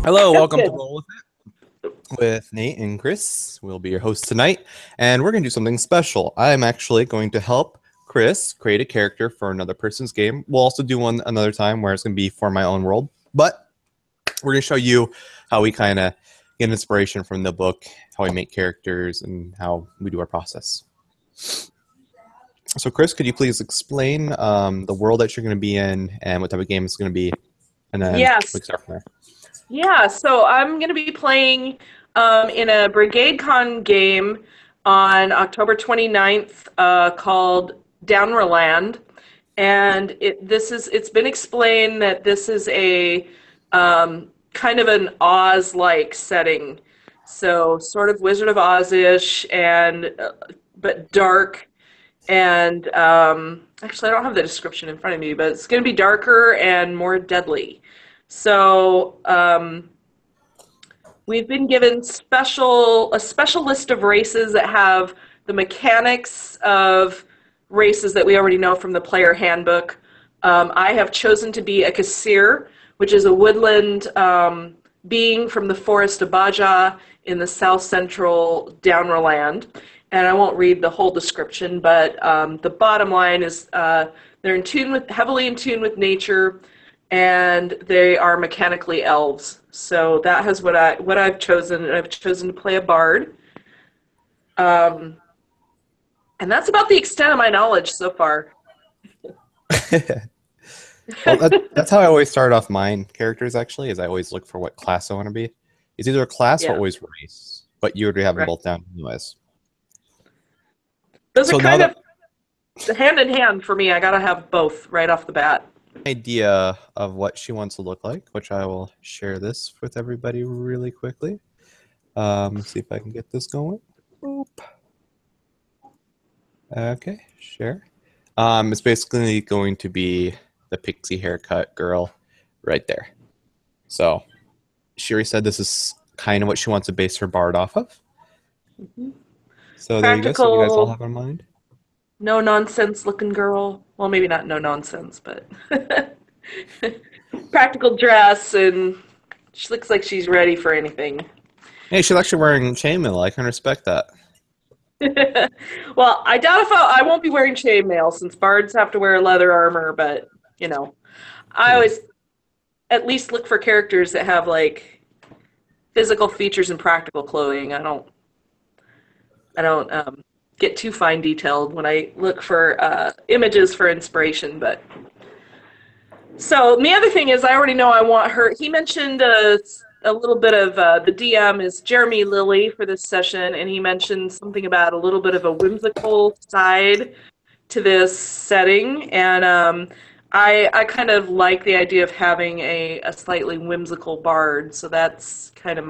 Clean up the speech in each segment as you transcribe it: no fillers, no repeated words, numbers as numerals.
Hello, welcome to Good. Roll with Nate and Chris. We'll be your hosts tonight, and we're going to do something special. I'm actually going to help Chris create a character for another person's game. We'll also do one another time where it's going to be for my own world, but we're going to show you how we kind of get inspiration from the book, how we make characters, and how we do our process. So, Chris, could you please explain the world that you're going to be in and what type of game it's going to be, and then we Yes. can start from there. Yeah. So I'm going to be playing in a BrigadeCon game on October 29th called Downreland. And it's been explained that this is a kind of an Oz-like setting. So sort of Wizard of Oz-ish and but dark. And actually, I don't have the description in front of me, but it's going to be darker and more deadly. So we've been given a special list of races that have the mechanics of races that we already know from the player handbook. I have chosen to be a Kasir, which is a woodland being from the forest of Baja in the south central Downreland. And I won't read the whole description, but the bottom line is they're heavily in tune with nature, and they are mechanically elves. So that has what I've chosen. I've chosen to play a bard, and that's about the extent of my knowledge so far. Well, that's how I always start off mine characters, actually, is I always look for what class I want to be. It's either a class or Yeah, always race, but you already have them right. both down anyways. Those are So now kind that of hand in hand for me. I gotta have both right off the bat. idea of what she wants to look like, which I will share this with everybody really quickly. Let's see if I can get this going. Boop. Okay, share. It's basically going to be the pixie haircut girl right there. So Shiri said this is kind of what she wants to base her bard off of. Mhm. So there you go. So you guys all Practical, have in mind. no nonsense looking girl. Well, maybe not no nonsense, but practical dress, and she looks like she's ready for anything. Hey, she's actually wearing chainmail. I can respect that. Well, I doubt if I won't be wearing chainmail since bards have to wear leather armor, but you know, I Hmm. always at least look for characters that have like physical features and practical clothing. I don't get too fine detailed when I look for images for inspiration, but so the other thing is, I already know I want her. He mentioned a little bit of the DM is Jeremy Lilly for this session, and he mentioned something about a little bit of a whimsical side to this setting, and I kind of like the idea of having a slightly whimsical bard. So that's kind of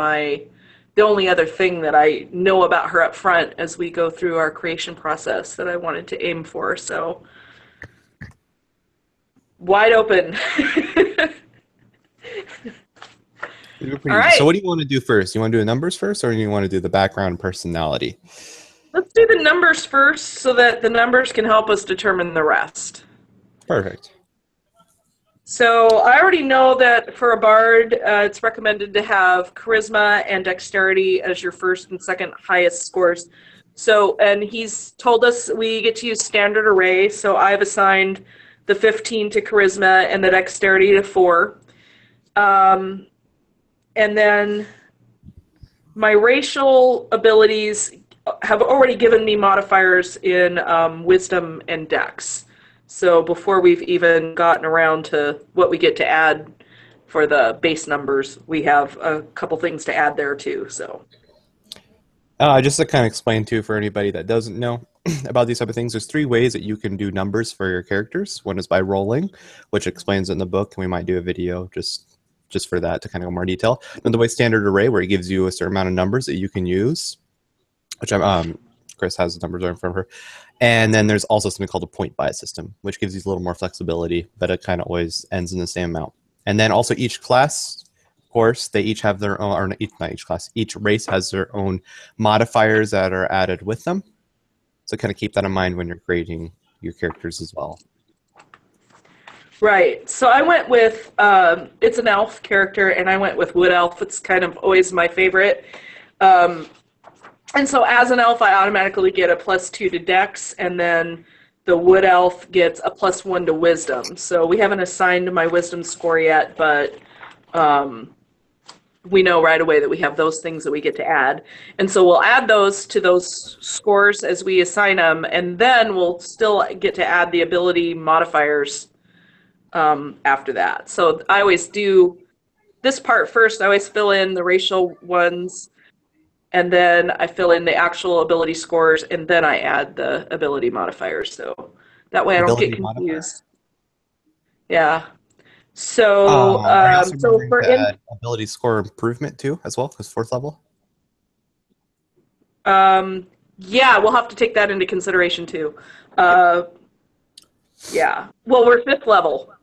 the only other thing that I know about her up front as we go through our creation process that I wanted to aim for. So wide open. It'll be All pretty easy. So right, what do you want to do first? You want to do the numbers first, or do you want to do the background personality? let's do the numbers first so that the numbers can help us determine the rest. Perfect. So I already know that for a bard, it's recommended to have charisma and dexterity as your first and second highest scores. So, and he's told us we get to use standard array. So I've assigned the 15 to charisma and the dexterity to 4. Um, and then my racial abilities have already given me modifiers in wisdom and dex. So before we've even gotten around to what we get to add for the base numbers, we have a couple things to add there too. So Just to kind of explain too for anybody that doesn't know about these type of things, there's 3 ways that you can do numbers for your characters. One is by rolling, which explains it in the book, and we might do a video just for that to kind of go more detail. Another way, standard array, where it gives you a certain amount of numbers that you can use, which Chris has the numbers right in front of her. And then there's also something called a point bias system, which gives you a little more flexibility, but it kind of always ends in the same amount. And then also each class, of course, they each have their own, or not each class, each race has their own modifiers that are added with them. So kind of keep that in mind when you're creating your characters as well. Right. So I went with it's an elf character, and I went with wood elf. It's kind of always my favorite. Um, and so as an elf, I automatically get a +2 to Dex, and then the wood elf gets a +1 to Wisdom. So we haven't assigned my Wisdom score yet, but um, we know right away that we have those things that we get to add. And so we'll add those to those scores as we assign them, and then we'll still get to add the ability modifiers after that. So I always do this part first. I always fill in the racial ones, and then I fill in the actual ability scores, and then I add the ability modifiers. So that way I don't get Ability modifier. confused. Yeah. So, Are you also so remembering for to in, add ability score improvement too, as well, as 4th level? yeah, we'll have to take that into consideration too. Uh, yeah. Well, we're 5th level.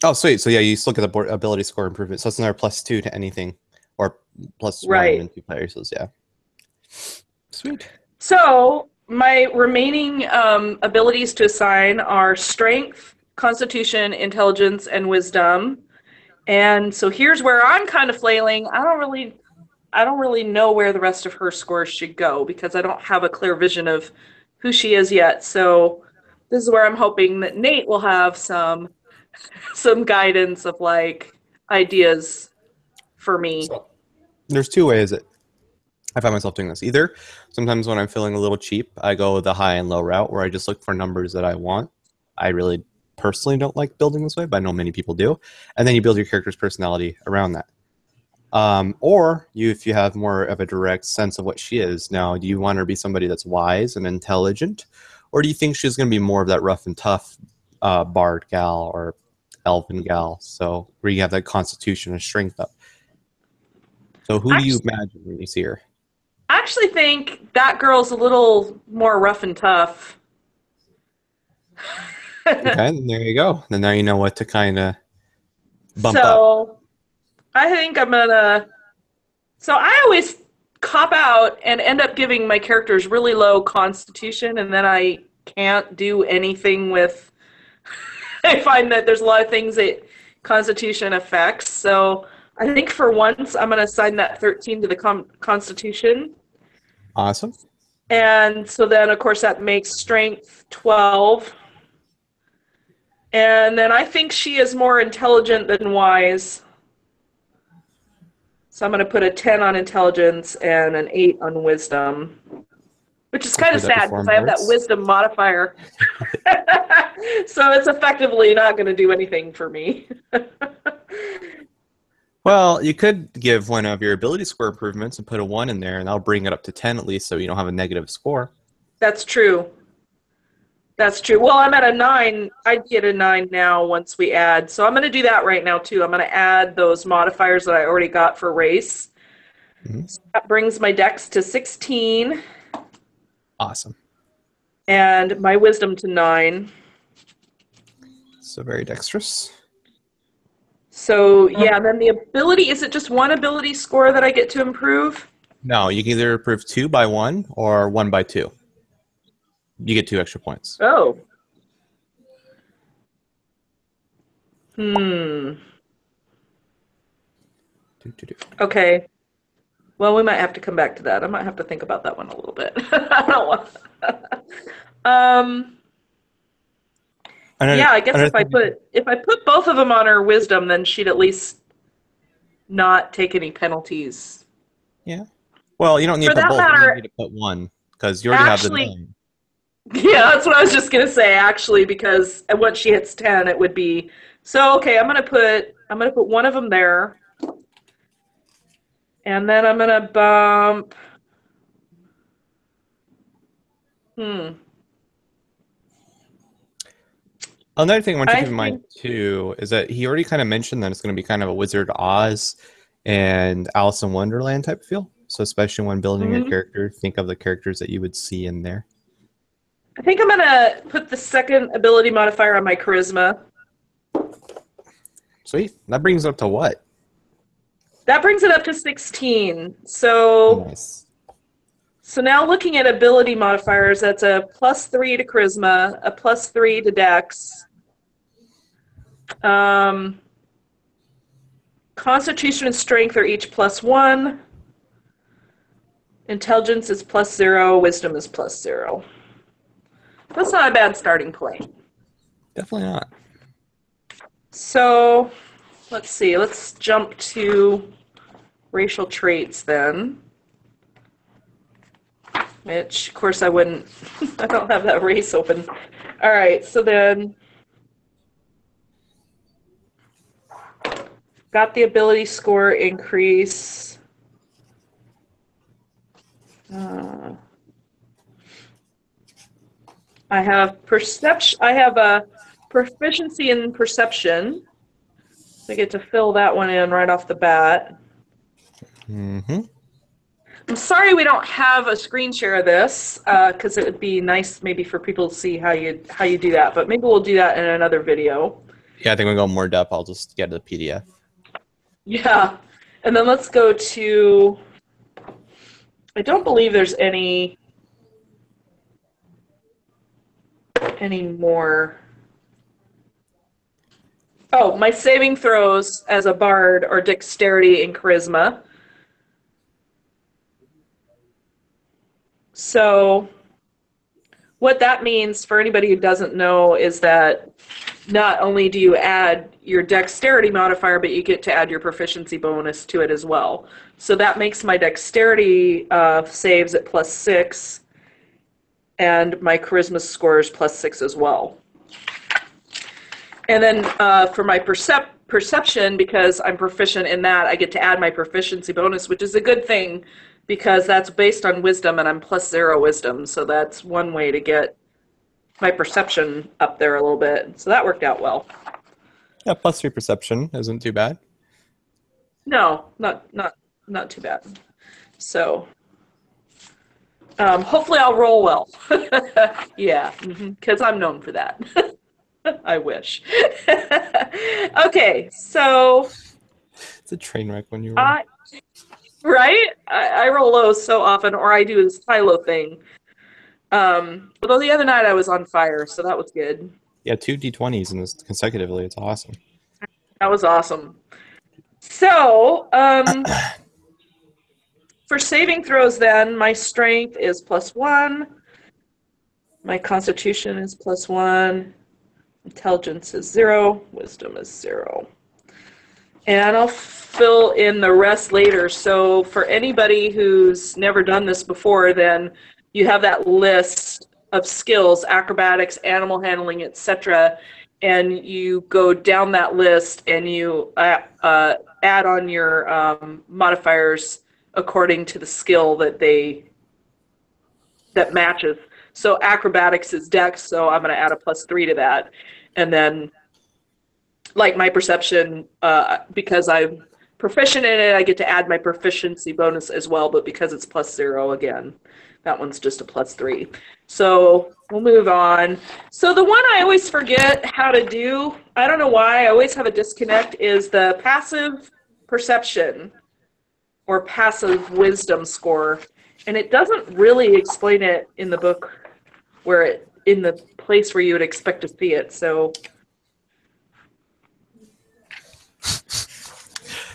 Oh, sweet. So yeah, you still get the ability score improvement. So it's another +2 to anything, or +1 Right. in 2 players. So yeah, sweet. So my remaining abilities to assign are strength, constitution, intelligence, and wisdom. And so here's where I'm kind of flailing. I don't really know where the rest of her scores should go because I don't have a clear vision of who she is yet. So this is where I'm hoping that Nate will have some guidance of like ideas for me. So there's 2 ways that I find myself doing this. Either sometimes when I'm feeling a little cheap, I go the high and low route where I just look for numbers that I want. I really personally don't like building this way, but I know many people do. And then you build your character's personality around that. Or if you have more of a direct sense of what she is. Now, do you want her to be somebody that's wise and intelligent? Or do you think she's going to be more of that rough and tough bard gal or elven gal? So where you have that constitution and strength up. So who do you Actually, imagine when you see her? I actually think that girl's a little more rough and tough. Okay, then there you go. Then now you know what to kind of bump up. So I think I'm gonna. So I always cop out and end up giving my characters really low constitution, and then I can't do anything with. I find that there's a lot of things that constitution affects. So I think for once I'm gonna assign that 13 to the constitution, Awesome. and so then of course that makes strength 12. And then I think she is more intelligent than wise. So I'm going to put a 10 on intelligence and an 8 on wisdom, which is kind Hopefully of that sad because deformed I have that arts. wisdom modifier. So it's effectively not going to do anything for me. Well, you could give one of your ability score improvements and put a 1 in there, and that'll bring it up to 10 at least, so you don't have a negative score. That's true. That's true. Well, I'm at a 9. I'd get a 9 now once we add. So I'm going to do that right now, too. I'm going to add those modifiers that I already got for race. Mhm. So that brings my dex to 16 Awesome. and my wisdom to 9. So very dexterous. So yeah, and then the ability, is it just one ability score that I get to improve? No, you can either improve 2 by 1 or 1 by 2. You get 2 extra points. Oh. Hmm. Do. Okay. Well, we might have to come back to that. I might have to think about that one a little bit. I don't want. um. Another, Yeah, I guess another if I thing, put both of them on her wisdom, then she'd at least not take any penalties. yeah. Well, you don't need For to put that both. You only matter, need to put 1 because you already have the actually, 9. yeah, that's what I was just gonna say. Actually, because once she hits 10, it would be so. Okay, I'm gonna put one of them there. And then I'm gonna bump. Hmm. Another thing I want you to I keep in mind think. too is that he already kind of mentioned that it's going to be kind of a Wizard of Oz and Alice in Wonderland type feel. So especially when building your Mhm. character, think of the characters that you would see in there. I think I'm gonna put the second ability modifier on my charisma. Sweet. That brings it up to what? That brings it up to 16. So Nice. so now looking at ability modifiers, that's a +3 to charisma, a +3 to dex, Um, Constitution and strength are each +1. Intelligence is +0. Wisdom is +0. That's not a bad starting point. Definitely not. So let's see. Let's jump to racial traits then. Which, of course, I wouldn't. I don't have that race open. All right. So then, got the ability score increase. I have perception. I have a proficiency in perception. I get to fill that one in right off the bat. Mm-hmm. I'm sorry we don't have a screen share of this because it would be nice maybe for people to see how you do that. But maybe we'll do that in another video. Yeah, I think we go more depth. I'll just get the PDF. Yeah, and then let's go to. I don't believe there's any more. Oh, my saving throws as a bard are dexterity and charisma. So what that means for anybody who doesn't know is that not only do you add your dexterity modifier, but you get to add your proficiency bonus to it as well. So that makes my dexterity saves at +6, and my charisma score is +6 as well. And then for my perception, because I'm proficient in that, I get to add my proficiency bonus, which is a good thing because that's based on wisdom, and I'm +0 wisdom. So that's one way to get my perception up there a little bit. So that worked out well. Yeah, +3 perception isn't too bad. No, not too bad. So hopefully I'll roll well. Yeah, because I'm known for that. I wish. Okay, so It's a train wreck when you roll. Right? I roll low so often, or I do this high-low thing. Although the other night I was on fire, so that was good. Yeah, 2 d20s in this consecutively. It's awesome. That was awesome. So, for saving throws then, my strength is +1. My constitution is +1. Intelligence is 0. Wisdom is 0. And I'll fill in the rest later. So for anybody who's never done this before, then you have that list of skills, acrobatics, animal handling, etc. And you go down that list and you add on your modifiers according to the skill that matches. So acrobatics is dex, so I'm going to add a +3 to that. And then like my perception, because I'm proficient in it, I get to add my proficiency bonus as well, but because it's +0 again, that one's just a +3. So we'll move on. So the one I always forget how to do, I don't know why, I always have a disconnect, is the passive perception or passive wisdom score. And it doesn't really explain it in the book in the place where you would expect to see it. So I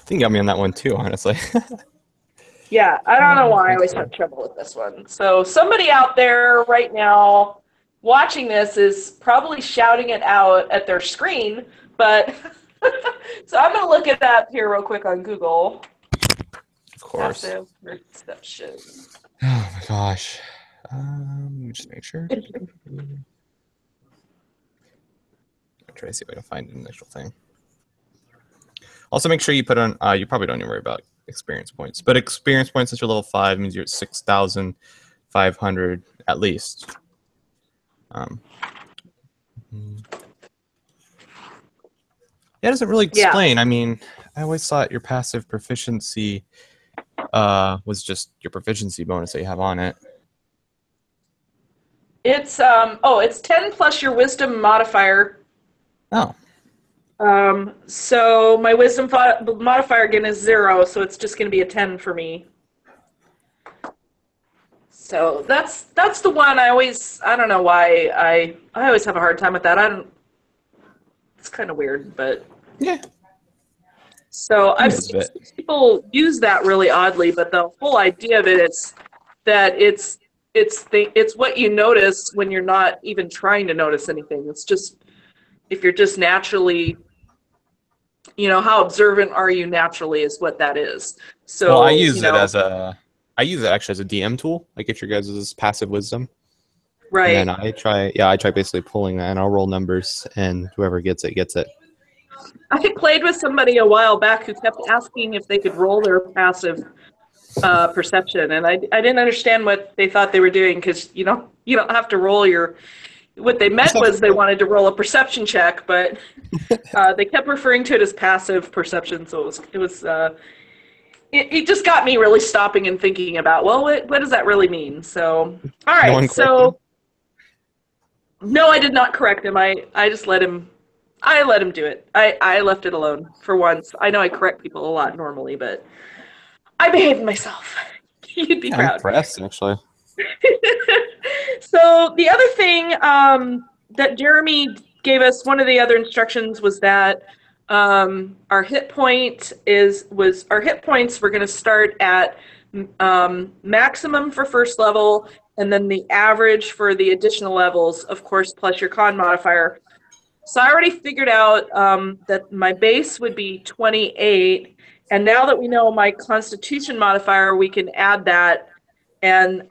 think you got me on that one too, honestly. yeah, I don't know why I always have trouble with this one. So somebody out there right now watching this is probably shouting it out at their screen, but so I'm going to look it up here real quick on Google. Of course. Passive perception. Oh my gosh. Let me just make sure. I'll try to see if I can find an initial thing. Also, make sure you put on, you probably don't need to worry about experience points, but experience points since you're level 5 means you're at 6,500 at least. Yeah, it doesn't really explain. Yeah. I mean, I always thought your passive proficiency was just your proficiency bonus that you have on it. It's it's 10 plus your wisdom modifier. Oh. So my wisdom modifier again is 0, so it's just going to be a 10 for me. So that's the one I don't know why I always have a hard time with that. It's kind of weird, but Yeah, so a I've bit of seen it. some people use that really oddly, but the whole idea of it is that it's what you notice when you're not even trying to notice anything. It's just if you're just naturally, how observant are you naturally is what that is. Well, So, I use it actually as a DM tool. I get your guys' passive wisdom, and then right. I try basically pulling that, and I'll roll numbers, and whoever gets it gets it. I played with somebody a while back who kept asking if they could roll their passive perception, and I didn't understand what they thought they were doing because you don't have to roll your. What they meant Perception was they check. wanted to roll a perception check, but they kept referring to it as passive perception. So it just got me really stopping and thinking about, well, what does that really mean? So all No right, one corrected him. so no, I did not correct him. I just let him. I let him do it. I left it alone for once. I know I correct people a lot normally, but I behaved myself. You'd be Yeah, I'm proud. impressed actually. So the other thing that Jeremy gave us, one of the other instructions was that our hit point was our hit points. We're going to start at maximum for first level, and then the average for the additional levels, of course, plus your con modifier. So I already figured out that my base would be 28, and now that we know my Constitution modifier, we can add that. And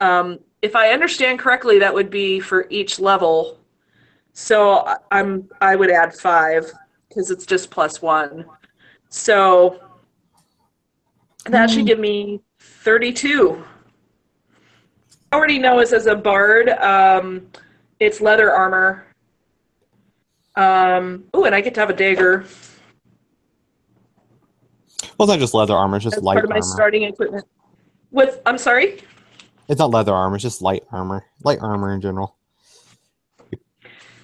if I understand correctly, that would be for each level. So I would add 5 because it's just +1. So that should Hmm. give me 32. I already know is as a bard, it's leather armor. Oh, and I get to have a dagger Well, it's not just leather armor; it's just as part light of my armor. starting equipment. I'm sorry. It's not leather armor; it's just light armor in general.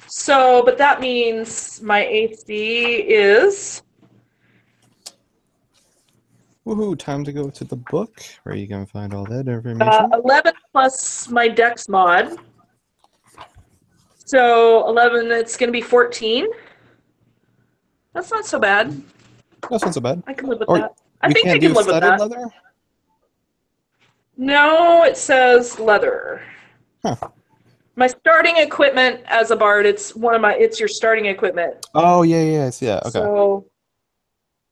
So, but that means my AC is Woohoo! Time to go to the book where you can find all that information. 11 plus my Dex mod. So 11, it's going to be 14. That's not so bad. That's not so bad. I can live with Or that. I you think I can't can do live with studded that. leather? No, it says leather. Huh. My starting equipment as a bard, it's your starting equipment. Oh yeah, I see that. Okay. So,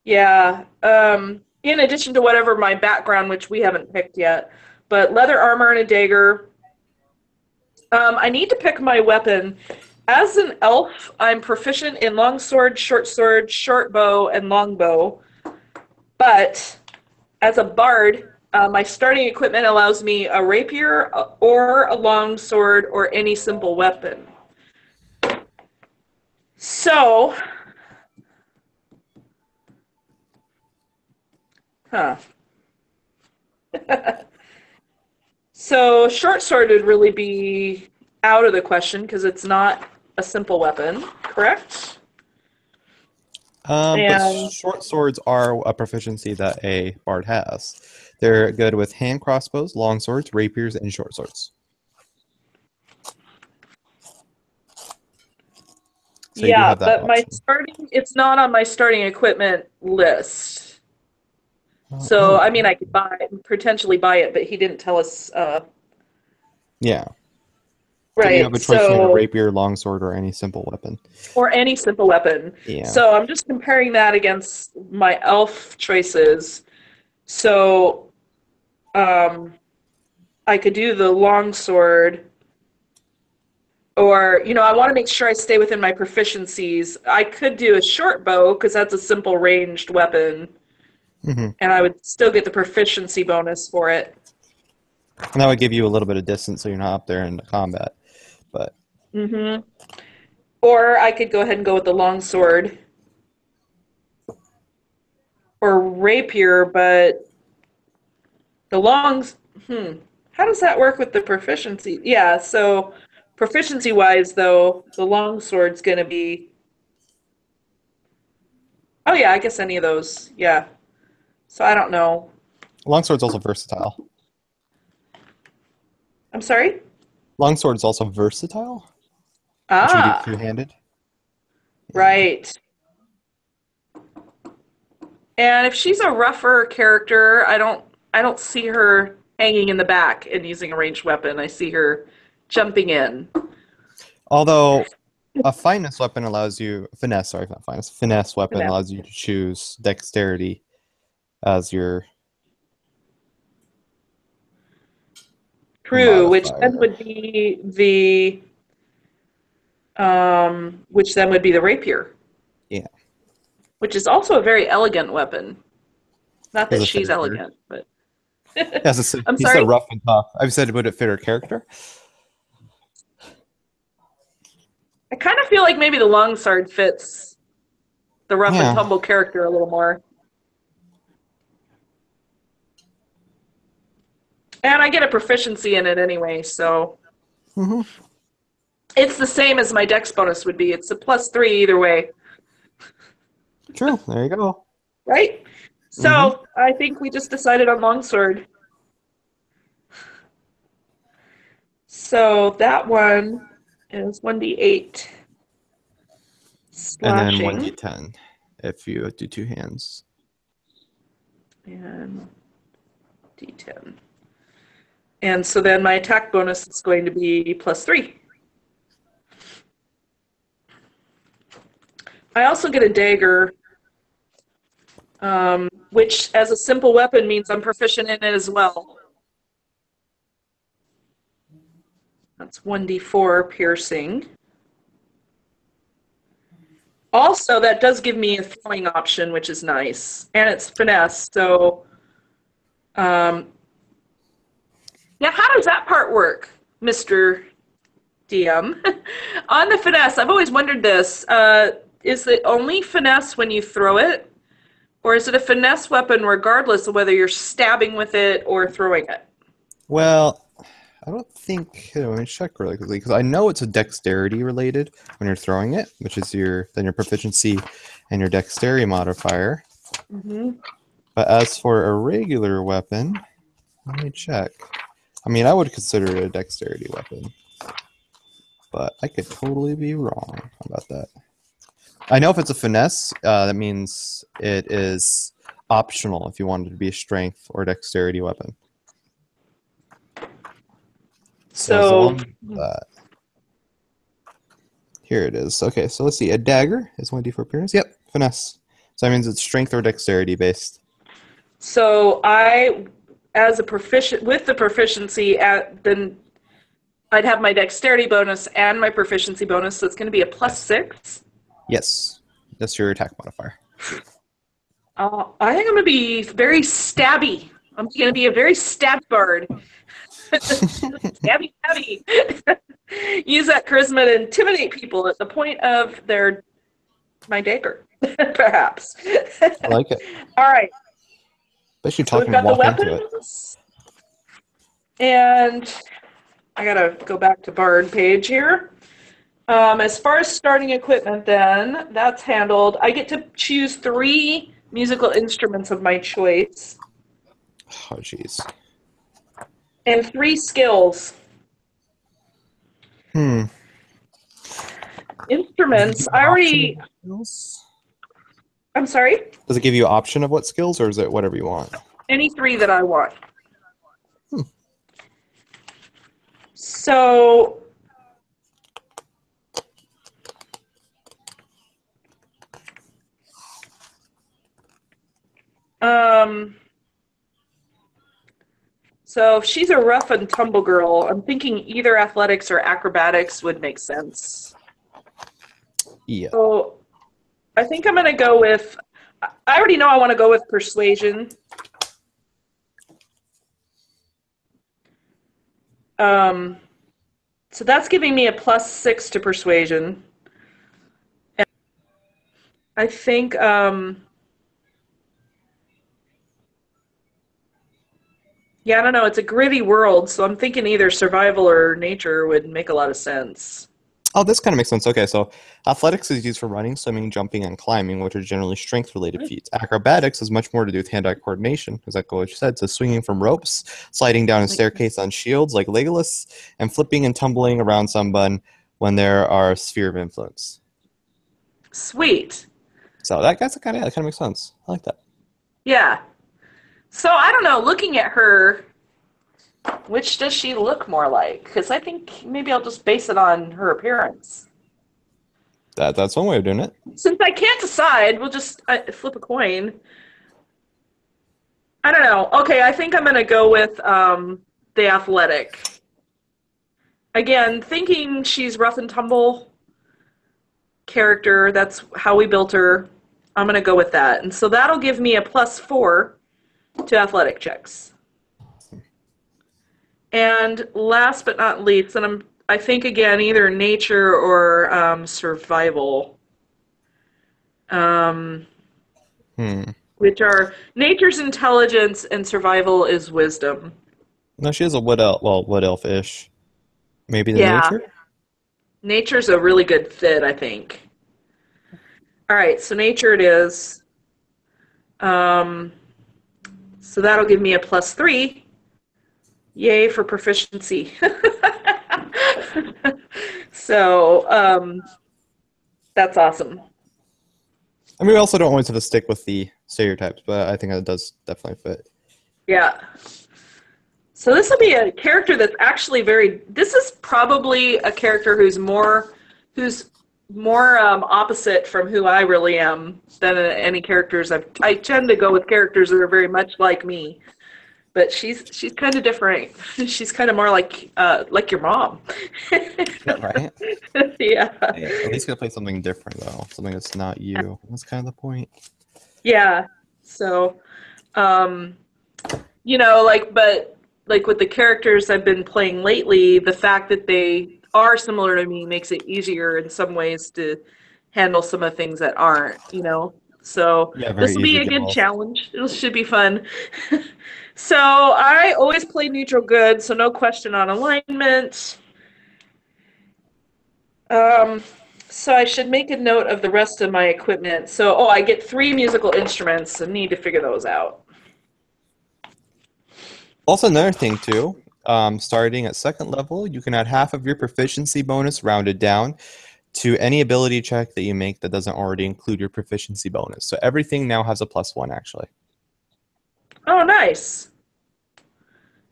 yeah. In addition to whatever my background, which we haven't picked yet, but leather armor and a dagger. I need to pick my weapon. As an elf, I'm proficient in longsword, short bow, and longbow. But as a bard, my starting equipment allows me a rapier or a longsword or any simple weapon. So, huh. So short sword would really be out of the question because it's not a simple weapon, correct? But And short swords are a proficiency that a bard has. They're good with hand crossbows, long swords, rapiers, and short swords. So you do yeah, have that but option. it's not on my starting equipment list. So, Oh, I mean, I could potentially buy it, but he didn't tell us. yeah. So you have Right. a choice between a So, rapier, longsword, or any simple weapon. or any simple weapon. Yeah. So I'm just comparing that against my elf choices. So, um, I could do the long sword, or I want to make sure I stay within my proficiencies. I could do a short bow because that's a simple ranged weapon, Hmm. and I would still get the proficiency bonus for it. And that would give you a little bit of distance so you're not up there in the combat. But Hmm. Or I could go ahead and go with the long sword or rapier, but the longs. How does that work with the proficiency? Yeah, so proficiency wise, though, the long sword's going to be. Oh yeah, I guess any of those. Yeah. So I don't know. longsword's also versatile. I'm sorry. Longsword is also versatile, which you can do Ah, two-handed. Yeah. right. And if she's a rougher character, I don't see her hanging in the back and using a ranged weapon. I see her jumping in. Although a finesse weapon allows you finesse, sorry, not finesse. Finesse weapon Finesse. allows you to choose dexterity as your True, modifier. which then would be the rapier, Yeah, which is also a very elegant weapon. Not does that it fit she's her character? elegant, but Yes, it's, I'm he said sorry. rough and tough. I've said would it fit her character? I kind of feel like maybe the longsword fits the rough and Yeah. tumble character a little more. And I get a proficiency in it anyway, so Hmm. it's the same as my dex bonus would be. It's a +3 either way, True. There you go. right? Hmm. So I think we just decided on longsword. So that one is 1d8 And then slashing 1d10 if you do two hands. and d10. And so then my attack bonus is going to be +3. I also get a dagger, which as a simple weapon means I'm proficient in it as well. That's 1d4 piercing. Also, that does give me a throwing option, which is nice. And it's finesse, so um, yeah, how does that part work, Mr. DM? On the finesse, I've always wondered this. Is it only finesse when you throw it? Or is it a finesse weapon regardless of whether you're stabbing with it or throwing it? Well, I don't think. Here, let me check really quickly because I know it's a dexterity related when you're throwing it, which is your proficiency and your dexterity modifier. Mm-hmm. But as for a regular weapon, let me check. I mean, I would consider it a dexterity weapon, but I could totally be wrong about that. I know if it's a finesse, that means it is optional if you want it to be a strength or dexterity weapon. So as So, long as that. Here it is. Okay, so let's see. A dagger is 1d4 appearance. Yep, finesse. So that means it's strength or dexterity based. so I, as a proficient with the proficiency, then I'd have my dexterity bonus and my proficiency bonus, so it's going to be a +6. Yes, that's your attack modifier. I think I'm going to be very stabby. I'm going to be a very stab bard. Stabby, stabby. Use that charisma to intimidate people at the point of my dagger, perhaps. I like it. All right. Especially So we've talking to got the walk into it. weapons, and I gotta go back to Bard page here. As far as starting equipment, then that's handled. I get to choose 3 musical instruments of my choice Oh, jeez. and 3 skills. Hmm. Does it give Instruments. you an option of what skills? I'm sorry. Does it give you an option of what skills, or is it whatever you want? Any 3 that I want. Hmm. So Um, so if she's a rough and tumble girl, I'm thinking either athletics or acrobatics would make sense. Yeah. So I think I'm going to go with, I already know I want to go with persuasion. So that's giving me a +6 to persuasion. And I think, yeah, I don't know. It's a gritty world, so I'm thinking either survival or nature would make a lot of sense. Oh, this kind of makes sense. Okay, so athletics is used for running, swimming, jumping, and climbing, which are generally strength-related feats. Acrobatics has much more to do with hand-eye coordination, as like what you said. So swinging from ropes, sliding down a staircase on shields like Legolas, and flipping and tumbling around someone when there are sphere of influence. Sweet. So that kind of makes sense. I like that. Yeah. So I don't know, looking at her, which does she look more like? Because I think maybe I'll just base it on her appearance. That's one way of doing it. Since I can't decide, we'll just flip a coin. I don't know. Okay, I think I'm going to go with the athletic. Again, thinking she's rough and tumble character, that's how we built her. I'm going to go with that. And so that'll give me a +4 to athletic checks. And last but not least, and I think again either nature or survival, um, Hmm. which are nature's intelligence and survival is wisdom. No, she is a wood elf. Well, wood elf-ish. Maybe the Yeah, nature. nature's a really good fit, I think. All right, so nature it is. Um, so that'll give me a +3. Yay for proficiency. So that's awesome. I mean, we also don't always have to stick with the stereotypes, but I think that does definitely fit. Yeah. So this will be a character that's actually very. This is probably a character who's more opposite from who I really am than any characters I tend to go with characters that are very much like me, but she's kind of different. She's kind of more like your mom. Right? Yeah. Hey, at least gonna play something different though, something that's not you. That's kind of the point. Yeah. So, um, but like with the characters I've been playing lately, the fact that they are similar to me makes it easier in some ways to handle some of the things that aren't. So Yeah, this very will easy be to a get good lost. challenge. It should be fun. So I always play neutral good, so no question on alignment. Um, so I should make a note of the rest of my equipment. So, I get 3 musical instruments and need to figure those out. Also, another thing too. Starting at second level, you can add half of your proficiency bonus rounded down to any ability check that you make that doesn't already include your proficiency bonus. So everything now has a +1 actually. Oh, nice.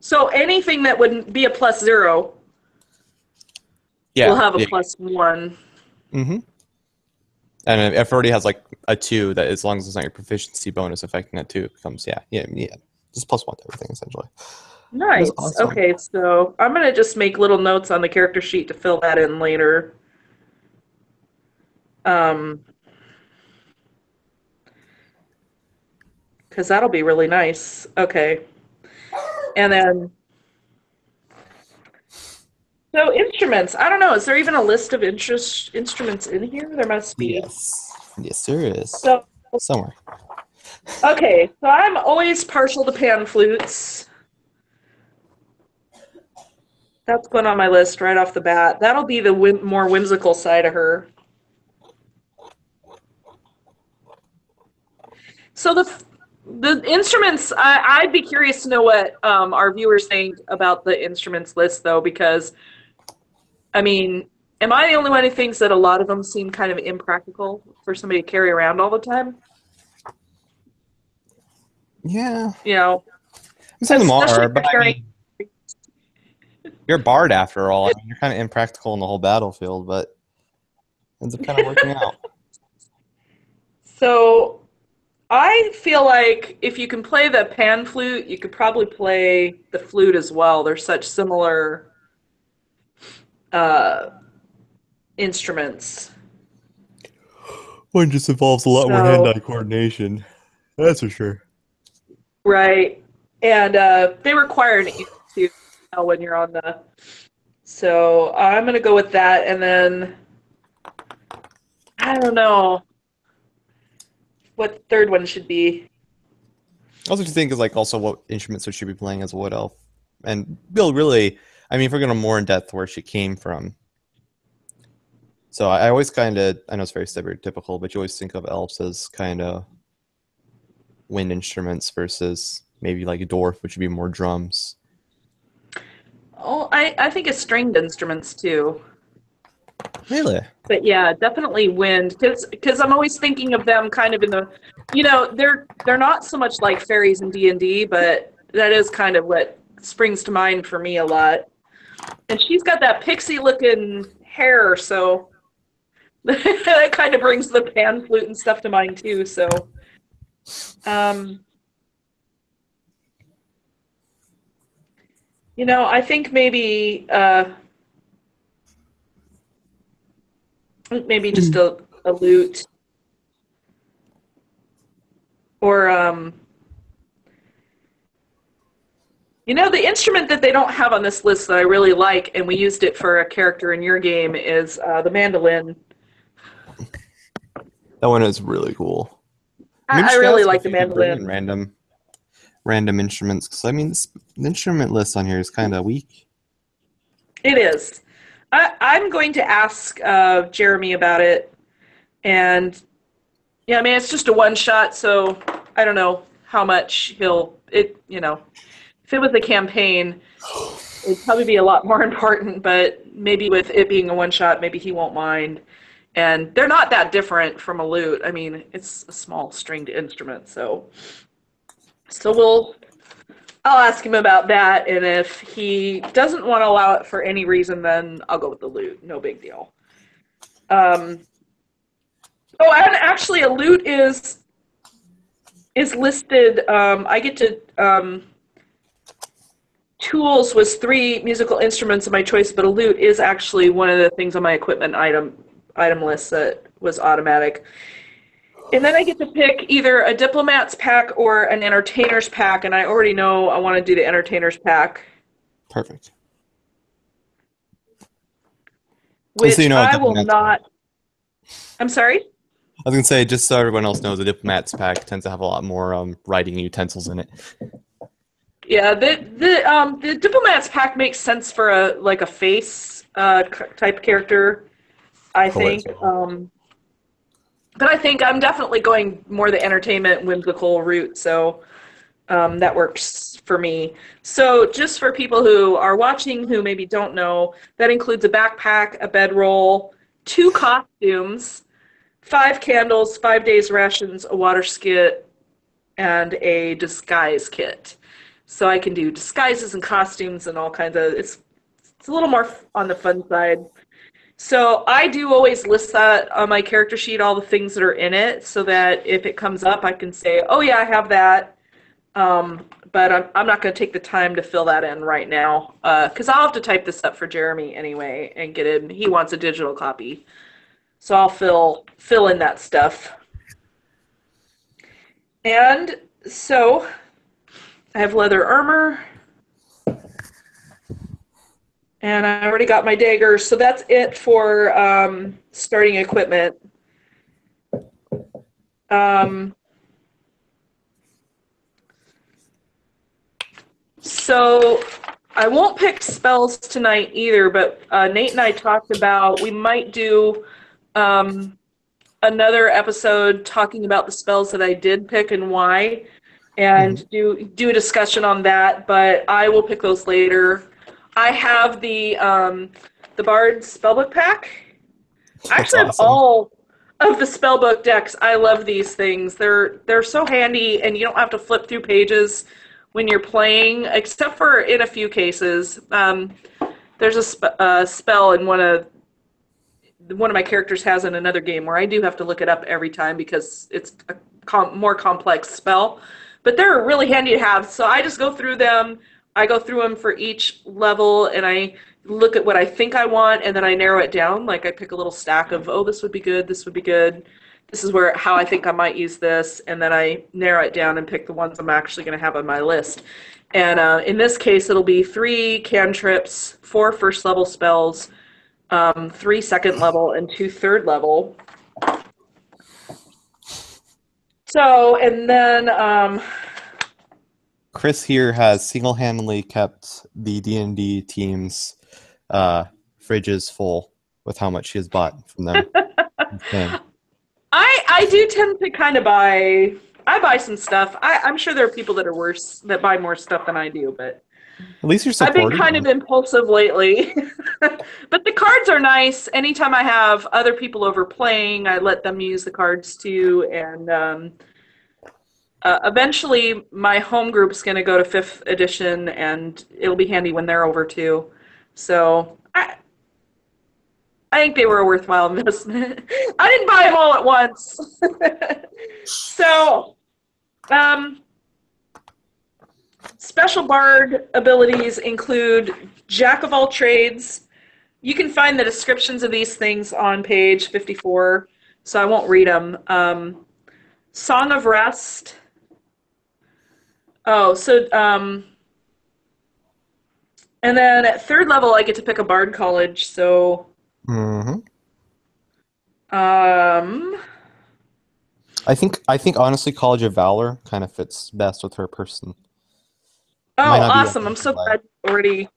So anything that would be a +0 will Yeah. have a Yeah. +1. Mm-hmm. And if it already has like a 2, that as long as it's not your proficiency bonus affecting that 2, it becomes yeah. Just +1 to everything essentially. That is Nice. awesome. Okay, so I'm going to just make little notes on the character sheet to fill that in later. Um, because that'll be really nice. Okay. And then, so instruments. I don't know. Is there even a list of instruments in here? There must be. Yes. Yes, there is. So, Somewhere. okay. So I'm always partial to pan flutes. That's going on my list right off the bat. That'll be the more whimsical side of her. So the instruments, I'd be curious to know what our viewers think about the instruments list, though, because I mean, am I the only one who thinks that a lot of them seem kind of impractical for somebody to carry around all the time? Yeah. You know, Some of them especially are, if but you're I carrying. mean, you're a bard after all. I mean, you're kind of impractical in the whole battlefield, but ends up kind of working out. So I feel like if you can play the pan flute, you could probably play the flute as well. They're such similar uh, instruments. One just involves a lot more So hand-eye coordination. That's for sure. right, and they require an ear to tell when you're on the. So I'm gonna go with that, and then I don't know what the third one should be. Also, to think is like also what instruments we should be playing as a wood elf, and Bill really. I mean, if we're going to more in depth where she came from. So I always kind of, I know it's very stereotypical, but you always think of elves as kind of wind instruments versus maybe like a dwarf, which would be more drums. Oh, I think it's stringed instruments too. Really? But yeah, definitely wind, because I'm always thinking of them kind of in the They're not so much like fairies in D&D, but that is kind of what springs to mind for me a lot. And she's got that pixie-looking hair, so that kind of brings the pan flute and stuff to mind too. So, um, I think maybe just a lute, or the instrument that they don't have on this list that I really like, and we used it for a character in your game, is the mandolin. That one is really cool. I really like the mandolin. Random instruments, because the instrument list on here is kind of weak. It is. I'm going to ask Jeremy about it, and it's just a one shot, so I don't know how much if it was a campaign, it'd probably be a lot more important, but maybe with it being a one shot, maybe he won't mind. And they're not that different from a lute. I mean, it's a small stringed instrument, so I'll ask him about that, and if he doesn't want to allow it for any reason, then I'll go with the lute. No big deal. And actually, a lute is listed. I get to tools was 3 musical instruments of my choice, but a lute is actually one of the things on my equipment item list that was automatic. And then I get to pick either a diplomat's pack or an entertainer's pack, and I already know I want to do the entertainer's pack. Perfect. Which so I will not... I'm sorry? I was going to say, just so everyone else knows, the diplomat's pack tends to have a lot more writing utensils in it. Yeah, the diplomat's pack makes sense for a face type character, I think. But I think I'm definitely going more the entertainment, whimsical route, so that works for me. So just for people who are watching who maybe don't know, that includes a backpack, a bedroll, 2 costumes, 5 candles, 5 days rations, a water skit, and a disguise kit. So I can do disguises and costumes and all kinds of... It's a little more on the fun side. So I do always list that on my character sheet, all the things that are in it, so that if it comes up, I can say, oh yeah, I have that. But I'm not going to take the time to fill that in right now, because I'll have to type this up for Jeremy anyway and get him. He wants a digital copy. So I'll fill in that stuff. And so I have leather armor. And I already got my dagger, so that's it for starting equipment. So I won't pick spells tonight either, but Nate and I talked about we might do another episode talking about the spells that I did pick and why, and do a discussion on that, but I will pick those later. I have the Bard Spellbook pack. Actually, I have all of the Spellbook decks. I love these things. They're so handy, and you don't have to flip through pages when you're playing, except for in a few cases. There's a spell in one of my characters has in another game where I do have to look it up every time because it's a more complex spell. But they're really handy to have, so I just go through them. I go through them for each level, and I look at what I think I want, and then I narrow it down. Like I pick a little stack of, oh, this would be good, this would be good. This is how I think I might use this, and then I narrow it down and pick the ones I'm actually going to have on my list. And in this case, it'll be 3 cantrips, 4 first-level spells, 3 second-level, and 2 third-level. So, and then... Chris here has single-handedly kept the D&D team's fridges full with how much he has bought from them. I do tend to kind of buy some stuff. I'm sure there are people that are worse, that buy more stuff than I do, but at least you're supporting. I've been kind of impulsive lately. But the cards are nice. Anytime I have other people over playing, I let them use the cards too, and Eventually, my home group's going to go to 5th edition, and it'll be handy when they're over too. So I think they were a worthwhile investment. I didn't buy them all at once. So, um, special bard abilities include Jack of all trades. You can find the descriptions of these things on page 54, so I won't read them. Song of Rest. Oh, so and then at 3rd level, I get to pick a bard college. So, Hmm. um, I think honestly, College of Valor kind of fits best with her person. It might oh, not be awesome! I'm identical so by. glad you already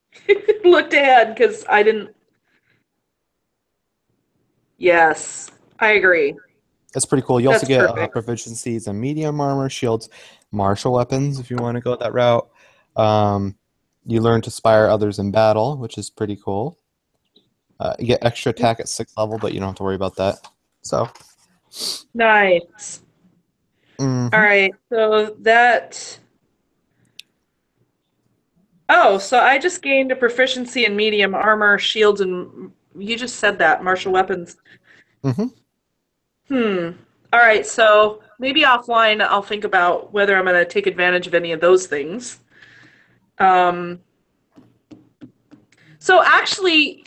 looked ahead because I didn't. Yes, I agree. That's pretty cool. You also That's get perfect. proficiencies in medium armor, shields, martial weapons if you want to go that route. Um, you learn to inspire others in battle, which is pretty cool. You get extra attack at 6th level, but you don't have to worry about that. So, Nice. All hmm right, so that. Oh, so I just gained a proficiency in medium armor, shields, and you just said that martial weapons. hmm Hmm. All right, so maybe offline I'll think about whether I'm going to take advantage of any of those things. Um, so actually,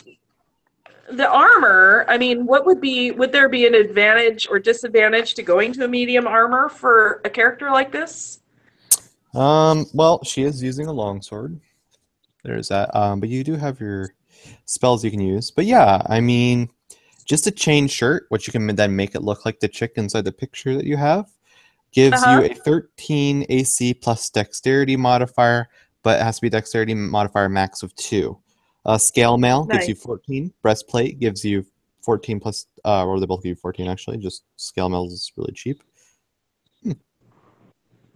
the armor, I mean, would there be an advantage or disadvantage to going to a medium armor for a character like this? Well, she is using a longsword. There's that. But you do have your spells you can use. But yeah, I mean, just a chain shirt, which you can then make it look like the chick inside the picture that you have, gives you Uh-huh. a 13 AC plus dexterity modifier, but it has to be dexterity modifier max of 2. Scale mail gives Nice. you 14. Breastplate gives you 14 plus, or they both give you 14 actually. Just scale mail is really cheap. Hmm.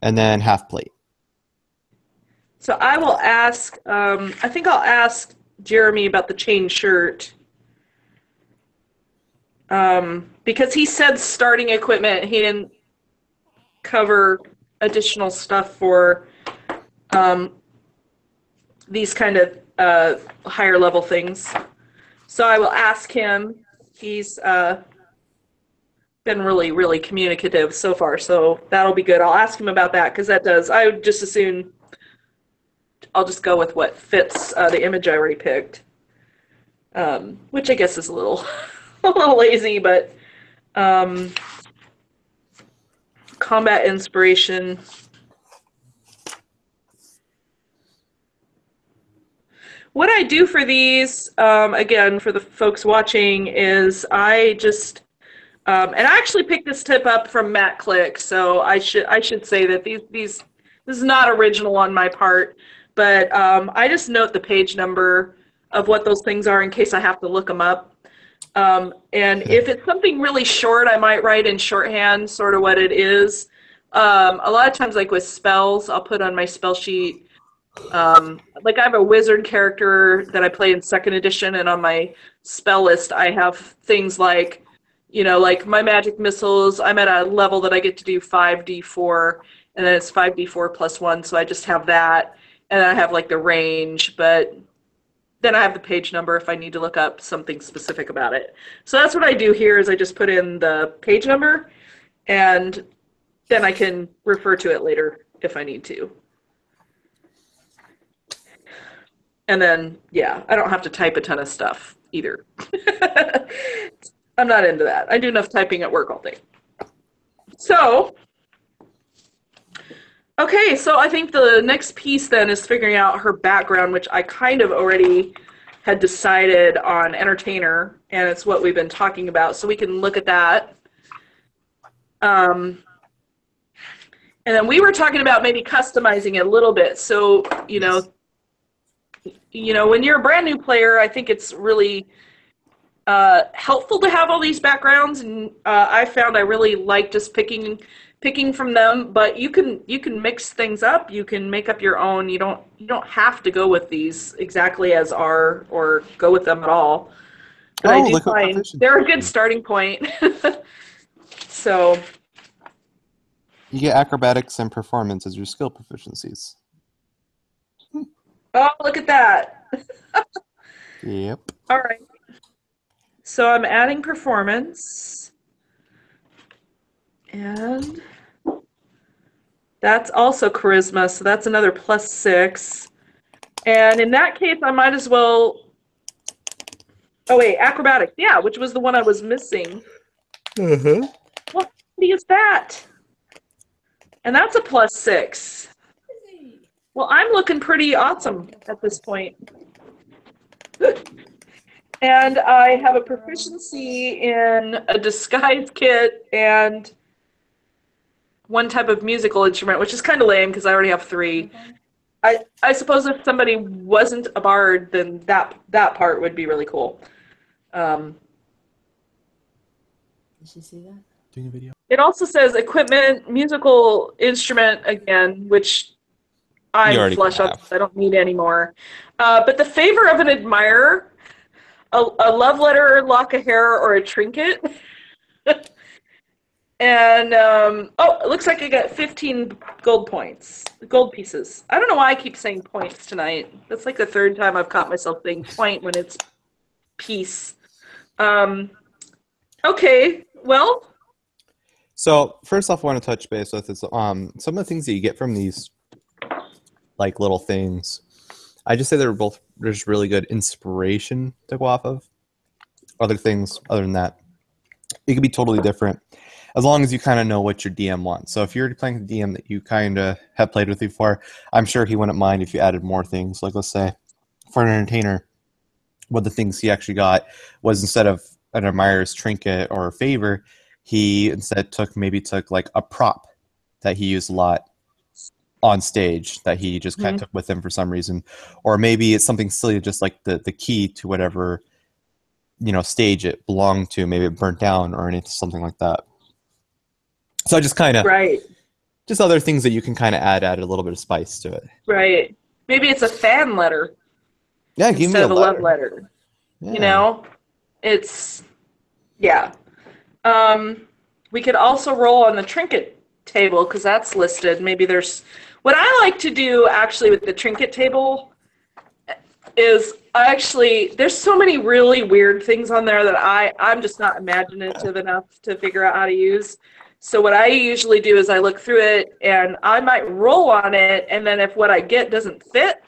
And then half plate. So I will ask, I think I'll ask Jeremy about the chain shirt. Because he said starting equipment, he didn't cover additional stuff for um, these kind of higher level things. So I will ask him. He's been really, really communicative so far, so that'll be good. I'll ask him about that because that does. I would just assume I'll just go with what fits the image I already picked, which I guess is a little, a little lazy, but um, combat inspiration. What I do for these, again, for the folks watching, is I just and I actually picked this tip up from Matt Click, so I should say that these this is not original on my part, but I just note the page number of what those things are in case I have to look them up. And if it's something really short, I might write in shorthand sort of what it is. A lot of times, like with spells, I'll put on my spell sheet. Like I have a wizard character that I play in 2nd edition, and on my spell list, I have things like, like my magic missiles. I'm at a level that I get to do 5d4, and then it's 5d4 plus 1, so I just have that. And then I have like the range, but then I have the page number if I need to look up something specific about it. So that's what I do here is I just put in the page number, and then I can refer to it later if I need to. And then, yeah, I don't have to type a ton of stuff either. I'm not into that. I do enough typing at work all day. So, okay, so I think the next piece then is figuring out her background, which I kind of already had decided on entertainer, and it's what we've been talking about. So we can look at that. And then we were talking about maybe customizing it a little bit. So, Yes. when you're a brand new player, I think it's really helpful to have all these backgrounds, and I found I really like just picking from them. But you can mix things up. You can make up your own. You don't have to go with these exactly as are or go with them at all. But I Oh, do look what find proficiency. they're a good starting point. So You get acrobatics and performance as your skill proficiencies. Oh, look at that. Yep. All right. So I'm adding performance. And that's also charisma, so that's another +6. And in that case, I might as well. Oh, wait, acrobatics. Yeah, which was the one I was missing. What is that? And that's a +6. Well, I'm looking pretty awesome at this point. And I have a proficiency in a disguise kit and one type of musical instrument, which is kind of lame because I already have 3. I suppose if somebody wasn't a bard, then that part would be really cool. Did she see that? Doing a video. It also says equipment, musical instrument again, which I'm flush on. I don't need any more. But the favor of an admirer, a love letter, lock of hair, or a trinket. And, oh, it looks like I got 15 gold pieces. I don't know why I keep saying points tonight. That's like the 3rd time I've caught myself saying point when it's piece. Okay, well. So, first off, I want to touch base with is some of the things that you get from these, like, little things. I just say there's really good inspiration to go off of. Other things, other than that, it could be totally different. As long as you kind of know what your DM wants. So if you're playing a DM that you kind of have played with before, I'm sure he wouldn't mind if you added more things. Like, let's say, for an entertainer, one of the things he actually got was instead of an admirer's trinket or a favor, he instead took like a prop that he used a lot on stage that he just kind of took with him for some reason. Or maybe it's something silly, just like the key to whatever, stage it belonged to. Maybe it burnt down or anything, something like that. So I just kind of, just other things that you can kind of add a little bit of spice to it. Right. Maybe it's a fan letter. Yeah, give me a love letter. Yeah. It's, yeah. We could also roll on the trinket table because that's listed. Maybe there's, what I like to do actually with the trinket table is there's so many really weird things on there that I'm just not imaginative enough to figure out how to use. So what I usually do is I look through it and I might roll on it, and then if what I get doesn't fit,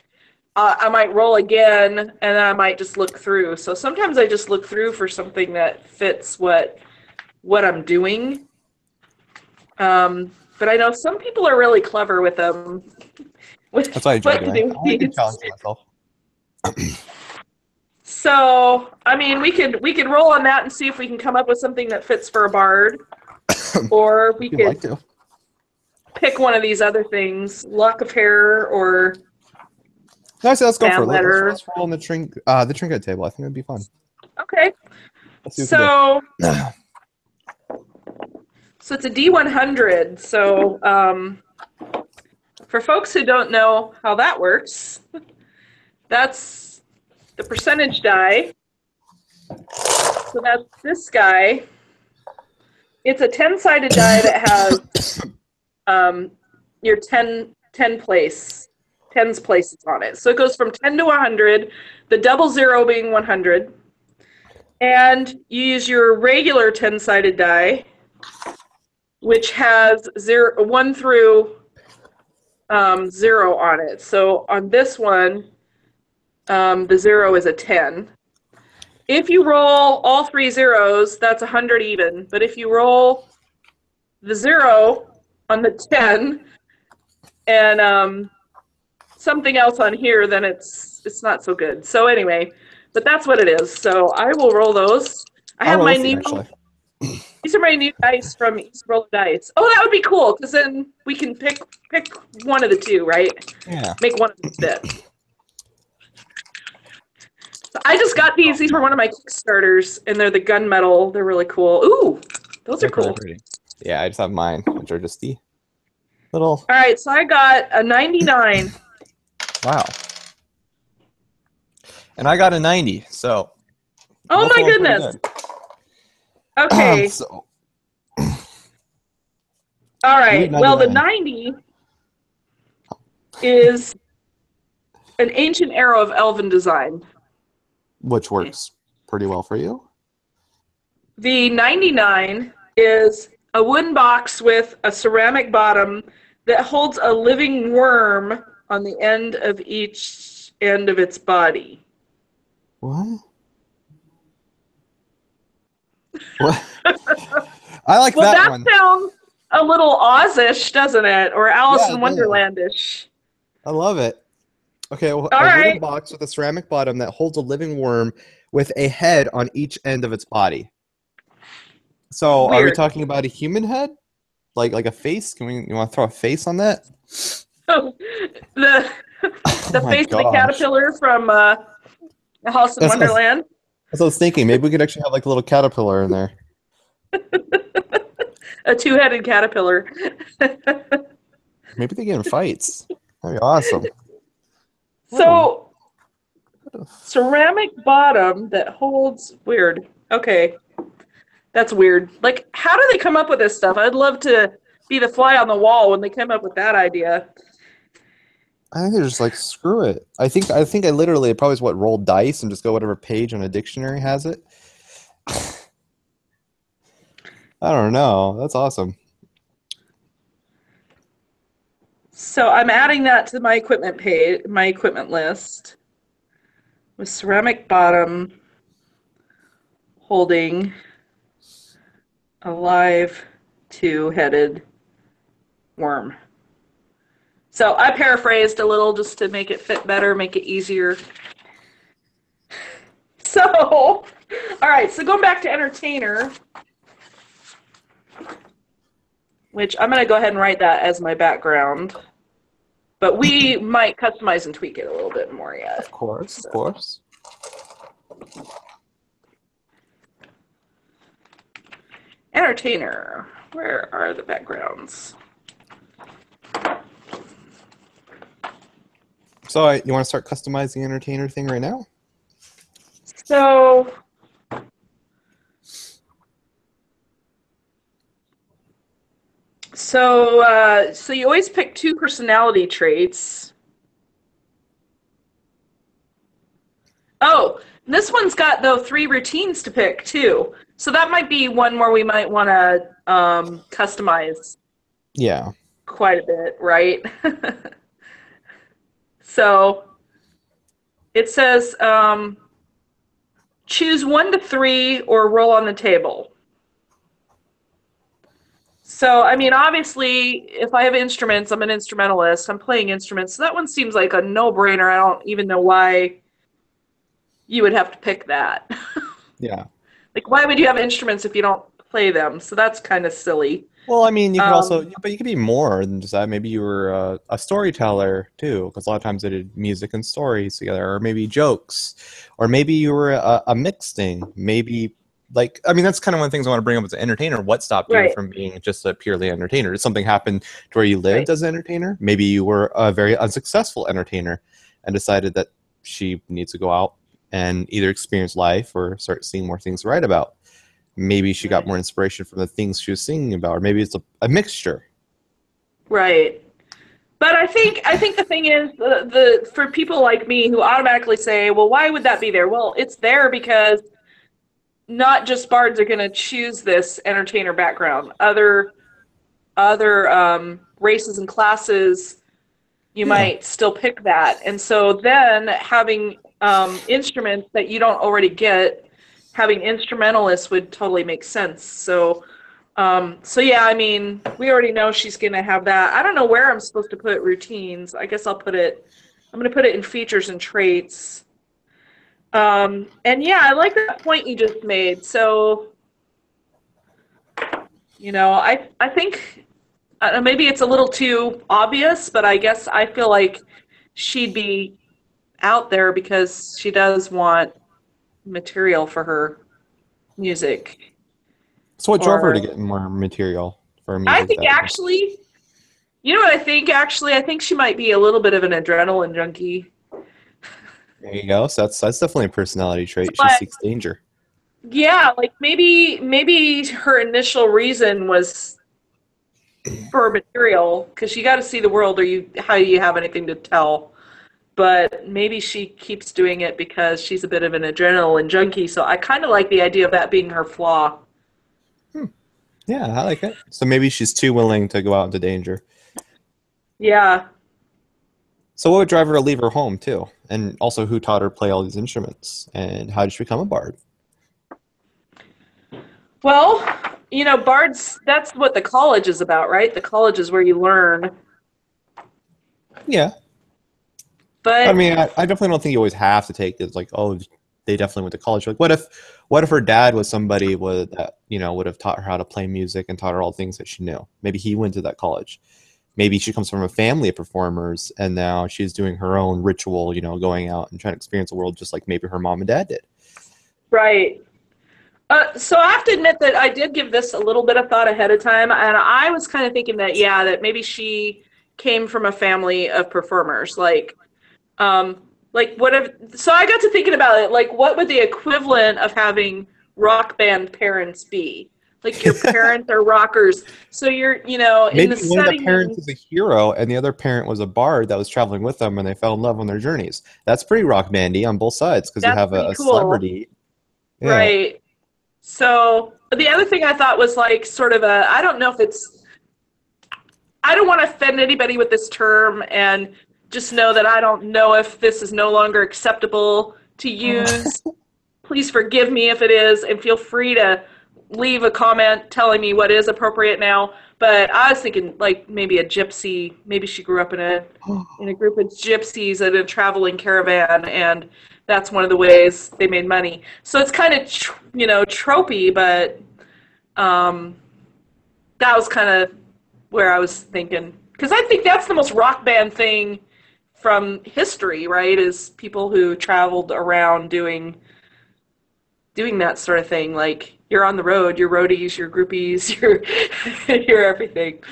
I might roll again, and then I might just look through. So sometimes I just look through for something that fits what I'm doing. But I know some people are really clever with them. That's why I enjoy doing. I can challenge myself. So, I mean, we could roll on that and see if we can come up with something that fits for a bard. Or we could pick one of these other things, lock of hair or let's go for it. Let's roll on the trinket table. I think it'd be fun. Okay. So it's a D100. So for folks who don't know how that works, that's the percentage die. So that's this guy. It's a 10-sided die that has your 10 places on it. So it goes from 10 to 100, the double zero being 100. And you use your regular 10-sided die, which has 1 through 0 on it. So on this one, the 0 is a 10. If you roll all 3 zeros, that's 100 even. But if you roll the 0 on the 10 and something else on here, then it's not so good. So anyway, but that's what it is. So I will roll those. I have my new. These are my new dice from East Roller Dice. Oh, that would be cool because then we can pick one of the two, right? Yeah. Make one of them fit. I just got these. These were one of my Kickstarters, and they're the gunmetal. They're really cool. Ooh, those are cool. Yeah, I just have mine, which are just the little. All right, so I got a 99. Wow. And I got a 90, so. Oh my goodness. Okay. So. All Elite right. Well, the 99, 90 is an ancient arrow of elven design. which works pretty well for you. The 99 is a wooden box with a ceramic bottom that holds a living worm on the end of each end of its body. What? What? I like Well, that that one. sounds a little Ozish, doesn't it? Or Alice Yeah, in it does. Wonderlandish. I love it. Okay, All a wooden right. box with a ceramic bottom that holds a living worm with a head on each end of its body. So, are we Weird. talking about a human head? Like a face? You want to throw a face on that? Oh, the Oh the my face of the gosh. caterpillar from Alice in That's what Wonderland. I was thinking. Maybe we could actually have like a little caterpillar in there. A two-headed caterpillar. Maybe they get in fights. That'd be awesome. So, ceramic bottom that holds weird. Okay, that's weird. Like, how do they come up with this stuff? I'd love to be the fly on the wall when they come up with that idea. I think they're just like screw it. I think I literally probably is what roll dice and just go whatever page on a dictionary has it. I don't know. That's awesome. So I'm adding that to my equipment page, my equipment list, with ceramic bottom holding a live two-headed worm. So I paraphrased a little just to make it fit better, make it easier. So, all right, so going back to entertainer, which I'm going to go ahead and write that as my background. But we might customize and tweak it a little bit more yet. Of course, of course. Entertainer, where are the backgrounds? So you want to start customizing the entertainer thing right now? So you always pick 2 personality traits. Oh, this one's got, though, 3 routines to pick, too. So that might be one where we might want to customize Yeah. quite a bit, right? So it says choose 1 to 3 or roll on the table. So, I mean, obviously, if I have instruments, I'm an instrumentalist. I'm playing instruments. So that one seems like a no-brainer. I don't even know why you would have to pick that. Yeah. Like, why would you have instruments if you don't play them? So that's kind of silly. Well, I mean, you could also, but you could be more than just that. Maybe you were a storyteller too, because a lot of times they did music and stories together, or maybe jokes, or maybe you were a mixed thing. Maybe, like, I mean, that's kind of one of the things I want to bring up as an entertainer. What stopped you Right. from being just a purely entertainer? Did something happen to where you lived Right. as an entertainer? Maybe you were a very unsuccessful entertainer and decided that she needs to go out and either experience life or start seeing more things to write about. Maybe she got more inspiration from the things she was singing about, or maybe it's a mixture. Right. But I think the thing is the for people like me who automatically say, well, why would that be there? Well, it's there because not just bards are going to choose this entertainer background. Other races and classes, you might still pick that. And so then having instruments that you don't already get, having instrumentalists would totally make sense. So yeah, I mean, we already know she's going to have that. I don't know where I'm supposed to put routines. I guess I'm going to put it in features and traits. And yeah, I like that point you just made. So, I think maybe it's a little too obvious, but I guess I feel like she'd be out there because she does want material for her music. So what drove her to get more material for I music? think actually, you know what I think? Actually, I think she might be a little bit of an adrenaline junkie. There you go. So that's definitely a personality trait. She But seeks danger. yeah, like maybe her initial reason was for material because you got to see the world, or how you have anything to tell. But maybe she keeps doing it because she's a bit of an adrenaline junkie. So I kind of like the idea of that being her flaw. Yeah, I like it. So maybe she's too willing to go out into danger. Yeah. So what would drive her to leave her home too? And also, who taught her to play all these instruments? And how did she become a bard? Well, bards, that's what the college is about, right? The college is where you learn. Yeah, I But mean, I definitely don't think you always have to take it like, oh, they definitely went to college. Like, what if her dad was somebody that would have taught her how to play music and taught her all things that she knew? Maybe he went to that college. Maybe she comes from a family of performers, and now she's doing her own ritual, going out and trying to experience the world just like maybe her mom and dad did. right. So I have to admit that I did give this a little bit of thought ahead of time, and I was kind of thinking that, yeah, that maybe she came from a family of performers, what if? So I got to thinking about it, like, what would the equivalent of having rock band parents be? Like, your parents are rockers, so you're, in the Maybe one of the parents setting. is a hero, and the other parent was a bard that was traveling with them, and they fell in love on their journeys. That's pretty rock bandy on both sides because you That's have pretty a cool, celebrity. Yeah, right? So the other thing I thought was like sort of a, I don't know if it's, I don't want to offend anybody with this term, and just know that I don't know if this is no longer acceptable to use. Please forgive me if it is, and feel free to leave a comment telling me what is appropriate now. But I was thinking like maybe a gypsy, maybe she grew up in a group of gypsies in a traveling caravan, and that's one of the ways they made money. So it's kind of tropey, but um, that was kind of where I was thinking, because I think that's the most rock band thing from history, right? Is people who traveled around doing that sort of thing. Like, you're on the road, your roadies, your groupies, your your everything.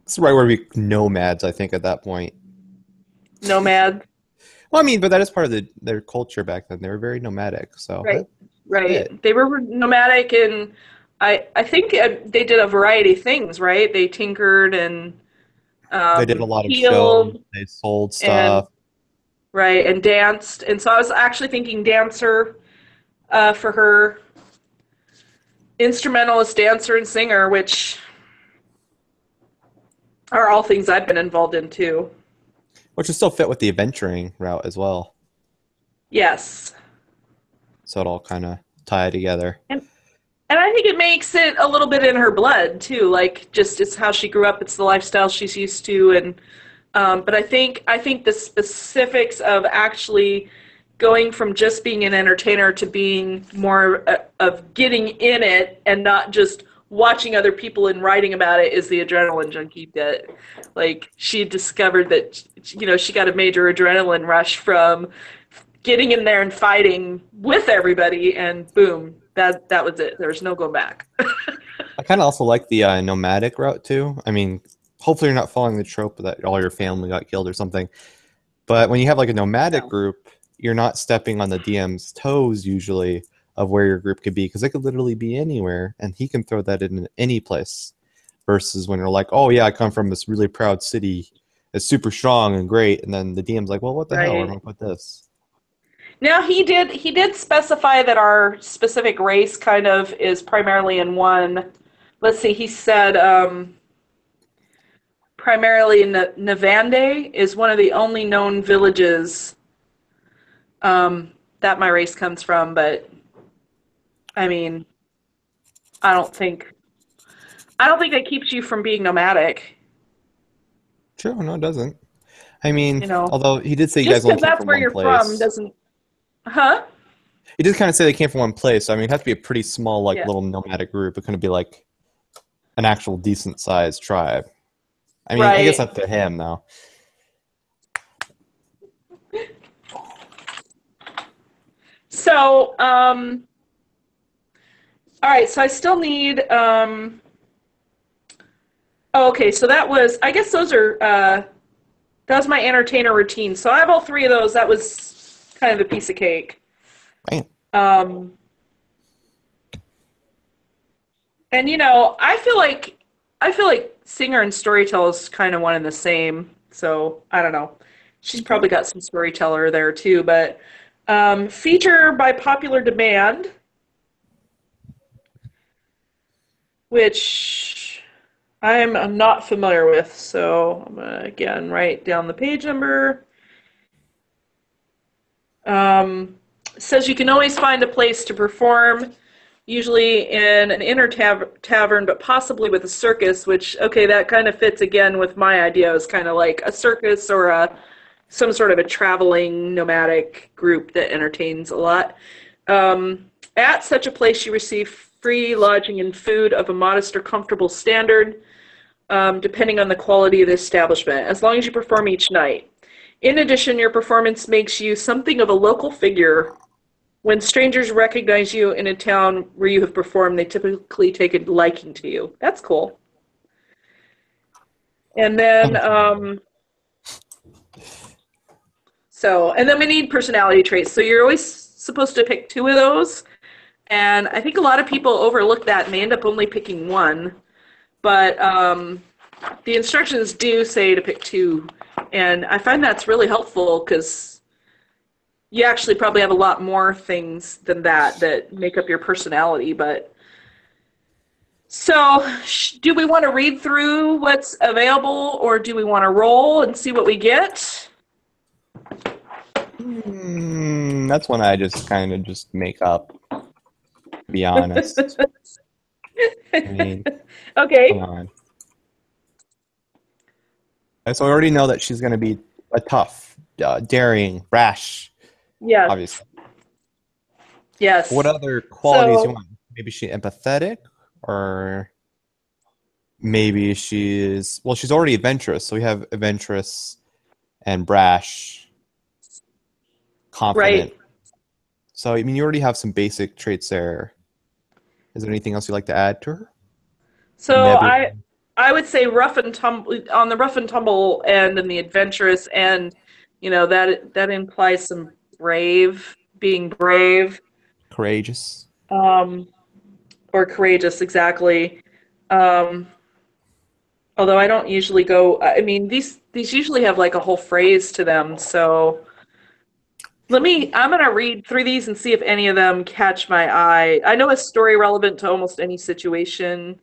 it's right where we nomads. I think at that point. Nomad, Well, I mean, but that is part of their culture back then. They were very nomadic, so right? that's it. Right. They were nomadic, and I think they did a variety of things, right? They tinkered and They did a lot of shows. healed They sold and stuff. right and danced. And so I was actually thinking dancer for her, instrumentalist, dancer, and singer, which are all things I've been involved in too. Which would still fit with the adventuring route as well. Yes. So it all kind of tie together. And I think it makes it a little bit in her blood too, like just it's how she grew up, it's the lifestyle she's used to, and but I think the specifics of actually going from just being an entertainer to being more of getting in it and not just watching other people and writing about it is the adrenaline junkie bit. Like, she discovered that she got a major adrenaline rush from getting in there and fighting with everybody, and boom, that was it. There was no going back. I kind of also like the nomadic route too. I mean, hopefully you're not following the trope that all your family got killed or something. But when you have like a nomadic No. group, you're not stepping on the DM's toes usually of where your group could be because it could literally be anywhere, and he can throw that in any place. Versus when you're like, oh yeah, I come from this really proud city, it's super strong and great, and then the DM's like, well, what the hell? Where am I Right. gonna put this? Now he did specify that our specific race kind of is primarily in one. Let's see, he said primarily in Navande is one of the only known villages that my race comes from, but I mean, I don't think I don't think that keeps you from being nomadic, True, no, it doesn't. I mean, you know. although he did say you Just guys only because came that's from where one you're from place. doesn't, huh? He did kind of say they came from one place. So, I mean, it has to be a pretty small, like, Yeah. little nomadic group. It couldn't be like an actual decent sized tribe. I mean, I guess Right. up to him, though. So, all right, so I still need oh, okay, so that was, I guess those are that was my entertainer routine. So I have all three of those. That was kind of a piece of cake. Man. Um, and I feel like I feel like singer and storyteller is kind of one and the same. So I don't know. She's Okay. probably got some storyteller there too. But feature by popular demand, which I'm not familiar with. So I'm gonna again write down the page number. Um, says you can always find a place to perform, usually in an inner tavern, but possibly with a circus, which, okay, that kind of fits again with my idea. It's kind of like a circus or some sort of a traveling nomadic group that entertains a lot. At such a place, you receive free lodging and food of a modest or comfortable standard, depending on the quality of the establishment, as long as you perform each night. In addition, your performance makes you something of a local figure. When strangers recognize you in a town where you have performed, they typically take a liking to you. That's cool. And then, and then we need personality traits. So you're always supposed to pick 2 of those. And I think a lot of people overlook that and they end up only picking 1. But the instructions do say to pick 2. And I find that's really helpful because you actually probably have a lot more things than that make up your personality. But so do we want to read through what's available, or do we want to roll and see what we get? That's one I just kind of just make up, to be honest. I mean, Okay. come on. So I already know that she's going to be a tough, daring, rash, Yes. obviously. Yes. What other qualities you want? Maybe she's empathetic, or maybe she's already adventurous. So we have adventurous and brash, confident. Right. So I mean, you already have some basic traits there. Is there anything else you'd like to add to her? So Nebula. I would say rough and tumble on the rough and tumble end and the adventurous end, that implies some being brave, Courageous. or courageous, exactly. Um, although I don't usually go. I mean, these usually have like a whole phrase to them. So I'm gonna read through these and see if any of them catch my eye. I know a story relevant to almost any situation.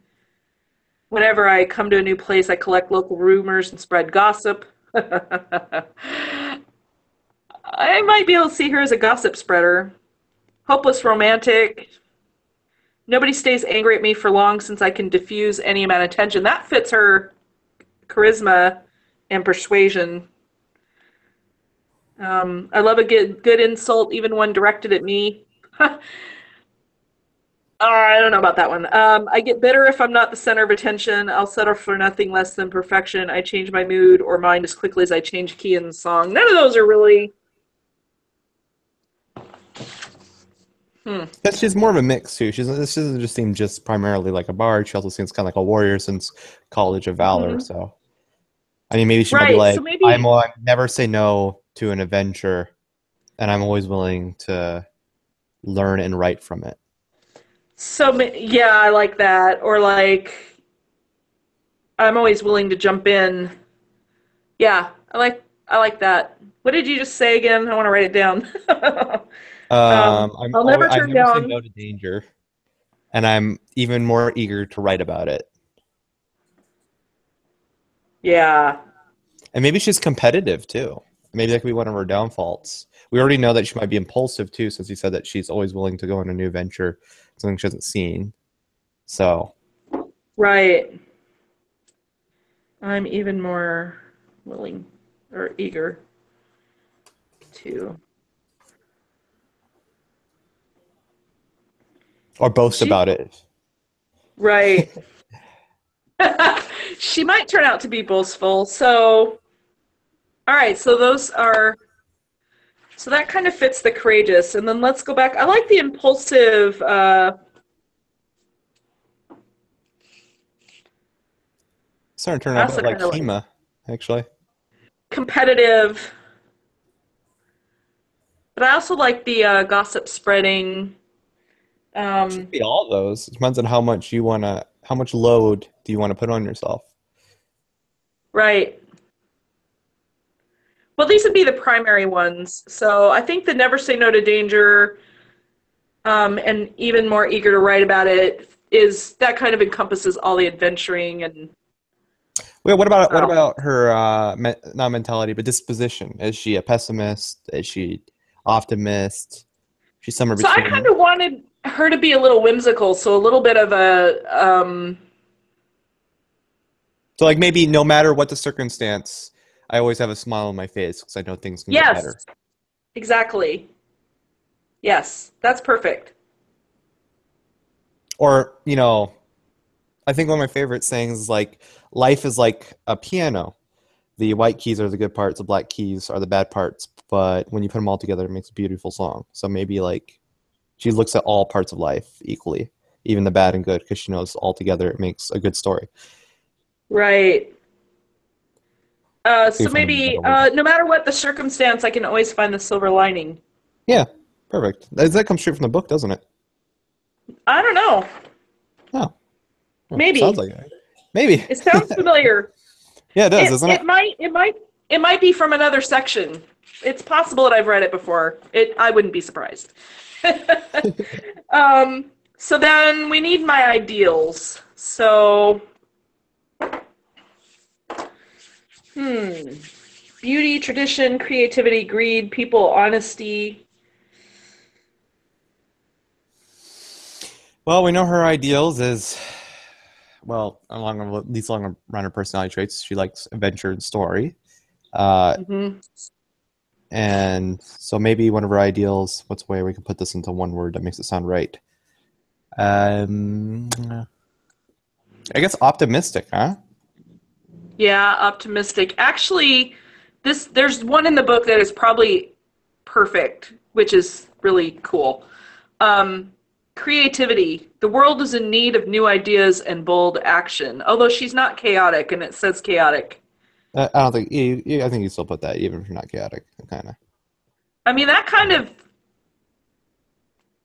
Whenever I come to a new place, I collect local rumors and spread gossip. I might be able to see her as a gossip spreader. Hopeless romantic. Nobody stays angry at me for long since I can diffuse any amount of tension. That fits her charisma and persuasion. I love a good insult, even one directed at me. I don't know about that one. I get bitter if I'm not the center of attention. I'll settle for nothing less than perfection. I change my mood or mind as quickly as I change key in the song. None of those are really. Because she's more of a mix too. She doesn't just seem just primarily like a bard. She also seems kind of like a warrior since College of Valor. So I mean, maybe she might be Right. like, So maybe. I never say no to an adventure, and I'm always willing to learn and write from it. So yeah, I like that. Or like, I'm always willing to jump in. Yeah, I like that. What did you just say again? I want to write it down. I'll never I turn never say down. no to danger, and I'm even more eager to write about it. Yeah. And maybe she's competitive too. Maybe that could be one of her downfalls. We already know that she might be impulsive too, since you said that she's always willing to go on a new venture, something she hasn't seen. So, Right. I'm even more willing or eager to. or boast She about it. right. She might turn out to be boastful. So, all right. So that kind of fits the courageous. And then let's go back. I like the impulsive. Starting to turn I out a also bit like kind of like Kima, actually. competitive, but I also like the gossip spreading. It could be all those. It depends on how much you want to how much load do you want to put on yourself? Right. Well, these would be the primary ones. So I think the Never Say No to Danger, and even more eager to write about it, is that kind of encompasses all the adventuring and. Wait, what Oh. about her not mentality, but disposition? Is she a pessimist? Is she optimist? She's somewhere So I between. kind of wanted her to be a little whimsical, so a little bit of a. So like maybe no matter what the circumstance, I always have a smile on my face because I know things can get better. Yes, exactly. Yes, that's perfect. Or, I think one of my favorite sayings is like, life is like a piano. The white keys are the good parts, the black keys are the bad parts, but when you put them all together, it makes a beautiful song. So maybe like she looks at all parts of life equally, even the bad and good, because she knows all together it makes a good story. Right. So If I'm maybe better. no matter what the circumstance, I can always find the silver lining. Yeah, perfect. That comes straight from the book, doesn't it? I don't know. Oh, sounds Maybe. like it. Maybe. It sounds familiar. Yeah, it does, doesn't it? It might be from another section. It's possible that I've read it before. I wouldn't be surprised. So then we need my ideals. So, beauty, tradition, creativity, greed, people, honesty. Well, we know her ideals is, well, along these long run of personality traits, she likes adventure and story. Mm-hmm. And so maybe one of her ideals, what's a way we can put this into one word that makes it sound right? I guess optimistic, huh? Yeah, optimistic. Actually, there's one in the book that is probably perfect, which is really cool. Creativity. The world is in need of new ideas and bold action. Although she's not chaotic, and it says chaotic. I don't think I think you still put that even if you're not chaotic, kind of. I mean, that kind of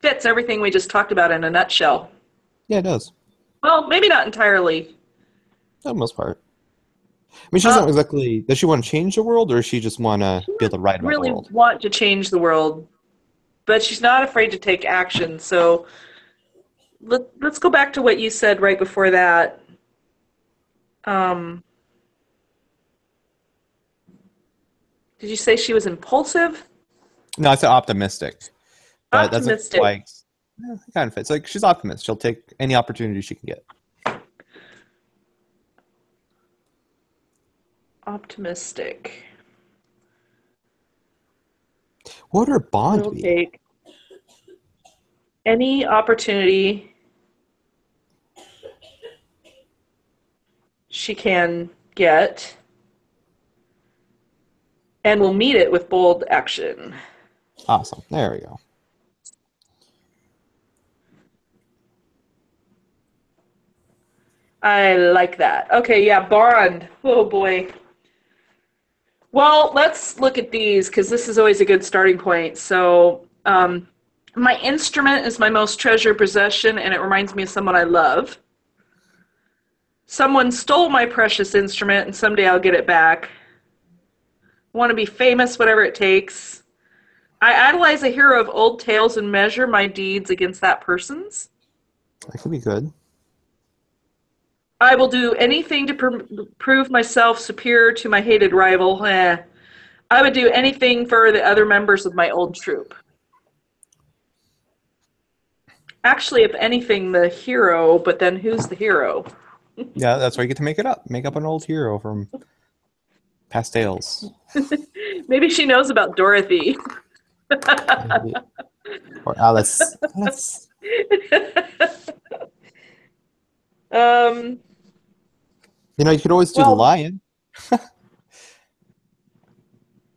fits everything we just talked about in a nutshell. Yeah, it does. Well, maybe not entirely. For the most part. I mean, she doesn't exactly. Does she want to change the world, or does she just want to be able to write about the Really world? want to change the world, but she's not afraid to take action. So let's go back to what you said right before that. Did you say she was impulsive? No, I said optimistic, but that's Optimistic. like it kind of fits. Like she's optimist. She'll take any opportunity she can get. Optimistic. What would her bond Will be? take any opportunity she can get and will meet it with bold action. Awesome. There we go. I like that. Okay, yeah, bond. Oh boy. Well, let's look at these because this is always a good starting point. So, my instrument is my most treasured possession, and it reminds me of someone I love. Someone stole my precious instrument, and someday I'll get it back. I want to be famous, whatever it takes. I idolize a hero of old tales and measure my deeds against that person's. That could be good. I will do anything to prove myself superior to my hated rival. I would do anything for the other members of my old troop. Actually, if anything, the hero, but then who's the hero? Yeah, that's where you get to make it up. Make up an old hero from past tales. Maybe she knows about Dorothy. Maybe. Or Alice. Alice. You could always do the lion.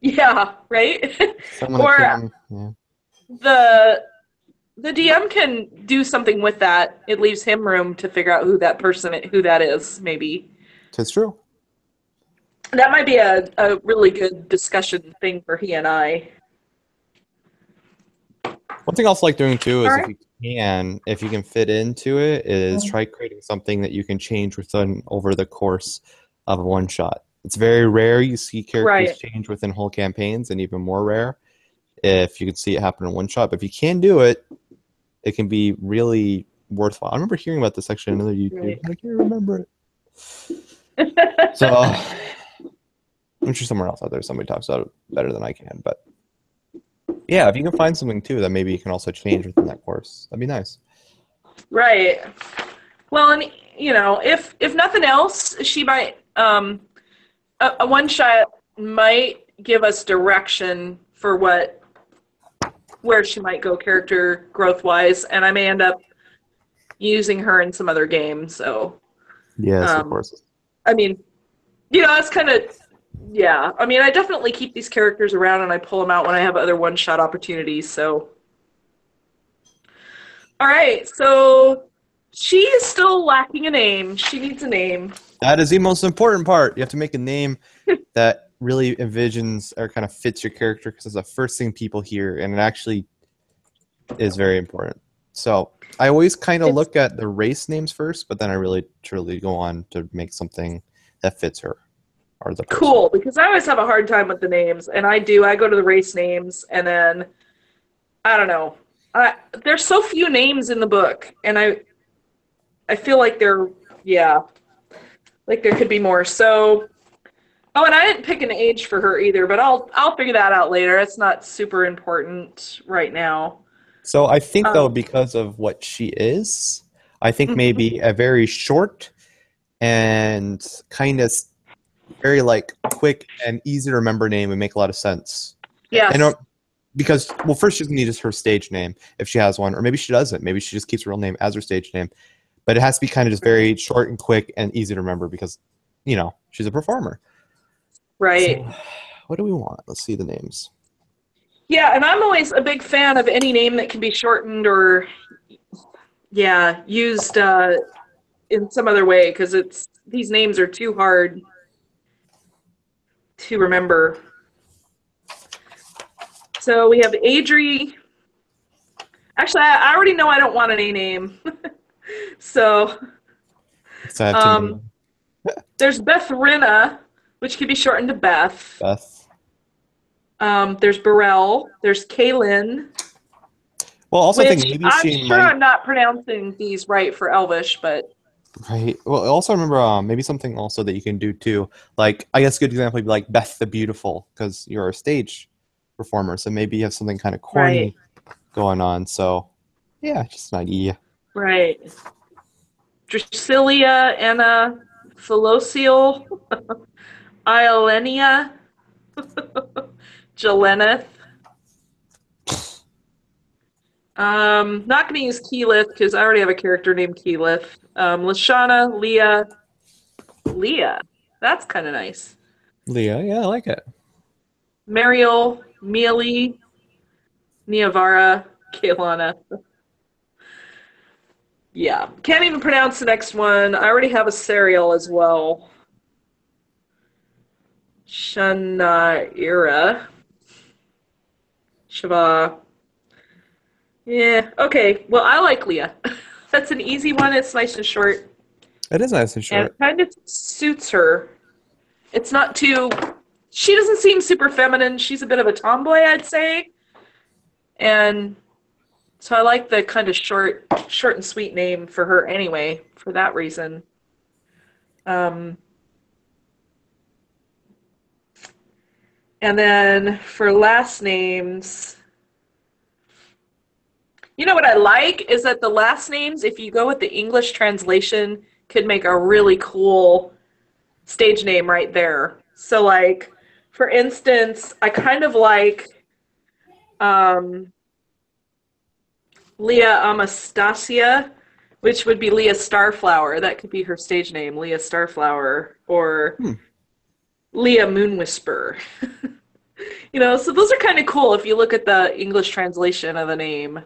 Yeah, right? Someone Or that yeah. the DM can do something with that. It leaves him room to figure out who that is, maybe. It's true. That might be a really good discussion thing for he and I. One thing I also like doing too is All if right. can, if you can fit into it, is try creating something that you can change within over the course of a one shot. It's very rare you see characters Right. change within whole campaigns, and even more rare if you can see it happen in one shot. But if you can do it, it can be really worthwhile. I remember hearing about this actually on another YouTube. Right. I can't remember it. So I'm sure somewhere else out there somebody talks about it better than I can. But yeah, if you can find something too that maybe you can also change within that course, that'd be nice. Right. Well, and if nothing else, she might a one shot might give us direction for where she might go character growth wise, and I may end up using her in some other game. So, Yes, of course. I mean, it's kind of yeah. I mean, I definitely keep these characters around and I pull them out when I have other one shot opportunities. So, all right. So she is still lacking a name. She needs a name. That is the most important part. You have to make a name that really envisions or kind of fits your character, because it's the first thing people hear, and it actually is very important. So I always kind of look at the race names first, but then I really truly go on to make something that fits her or the person. Cool, because I always have a hard time with the names, and I go to the race names, and then I don't know. There's so few names in the book, and I feel like like there could be more. So, oh, and I didn't pick an age for her either, but I'll figure that out later. It's not super important right now. So I think though, because of what she is, I think maybe a very short and kind of very like quick and easy to remember name would make a lot of sense. Yes. And because, well, first she's going to need just her stage name if she has one, or maybe she doesn't. Maybe she just keeps her real name as her stage name. But it has to be kind of just very short and quick and easy to remember because, she's a performer. Right. So, what do we want? Let's see the names. Yeah, and I'm always a big fan of any name that can be shortened or, used in some other way, because these names are too hard to remember. So we have Adri. Actually, I already know I don't want any name. So there's Bethrina, which could be shortened to Beth. There's Burrell. There's Kaylin. Well, also think maybe I'm not pronouncing these right for Elvish, but right. Well, also remember maybe something also that you can do too. Like, I guess a good example would be like Beth the Beautiful, because you're a stage performer, so maybe you have something kind of corny going on. So, yeah, just an idea. Right. Drusilla, Anna, Philocial, Iolenia, Jeleneth. Not going to use Keyleth because I already have a character named Keyleth. Lashana, Leah. That's kind of nice. Leah, yeah, I like it. Mariel, Mealy, Niavara, Kaylana. Yeah, can't even pronounce the next one. I already have a Serial as well. Shanaira. Shiva. Yeah, okay. Well, I like Leah. That's an easy one. It's nice and short. It is nice and short. And it kind of suits her. It's not too... She doesn't seem super feminine. She's a bit of a tomboy, I'd say. And so I like the kind of short and sweet name for her anyway, for that reason. And then for last names... You know what I like is that the last names, if you go with the English translation, could make a really cool stage name right there. So, like, for instance, I kind of like Leah Amastasia, which would be Leah Starflower. That could be her stage name, Leah Starflower, or Leah Moonwhisper. So those are kind of cool if you look at the English translation of the name.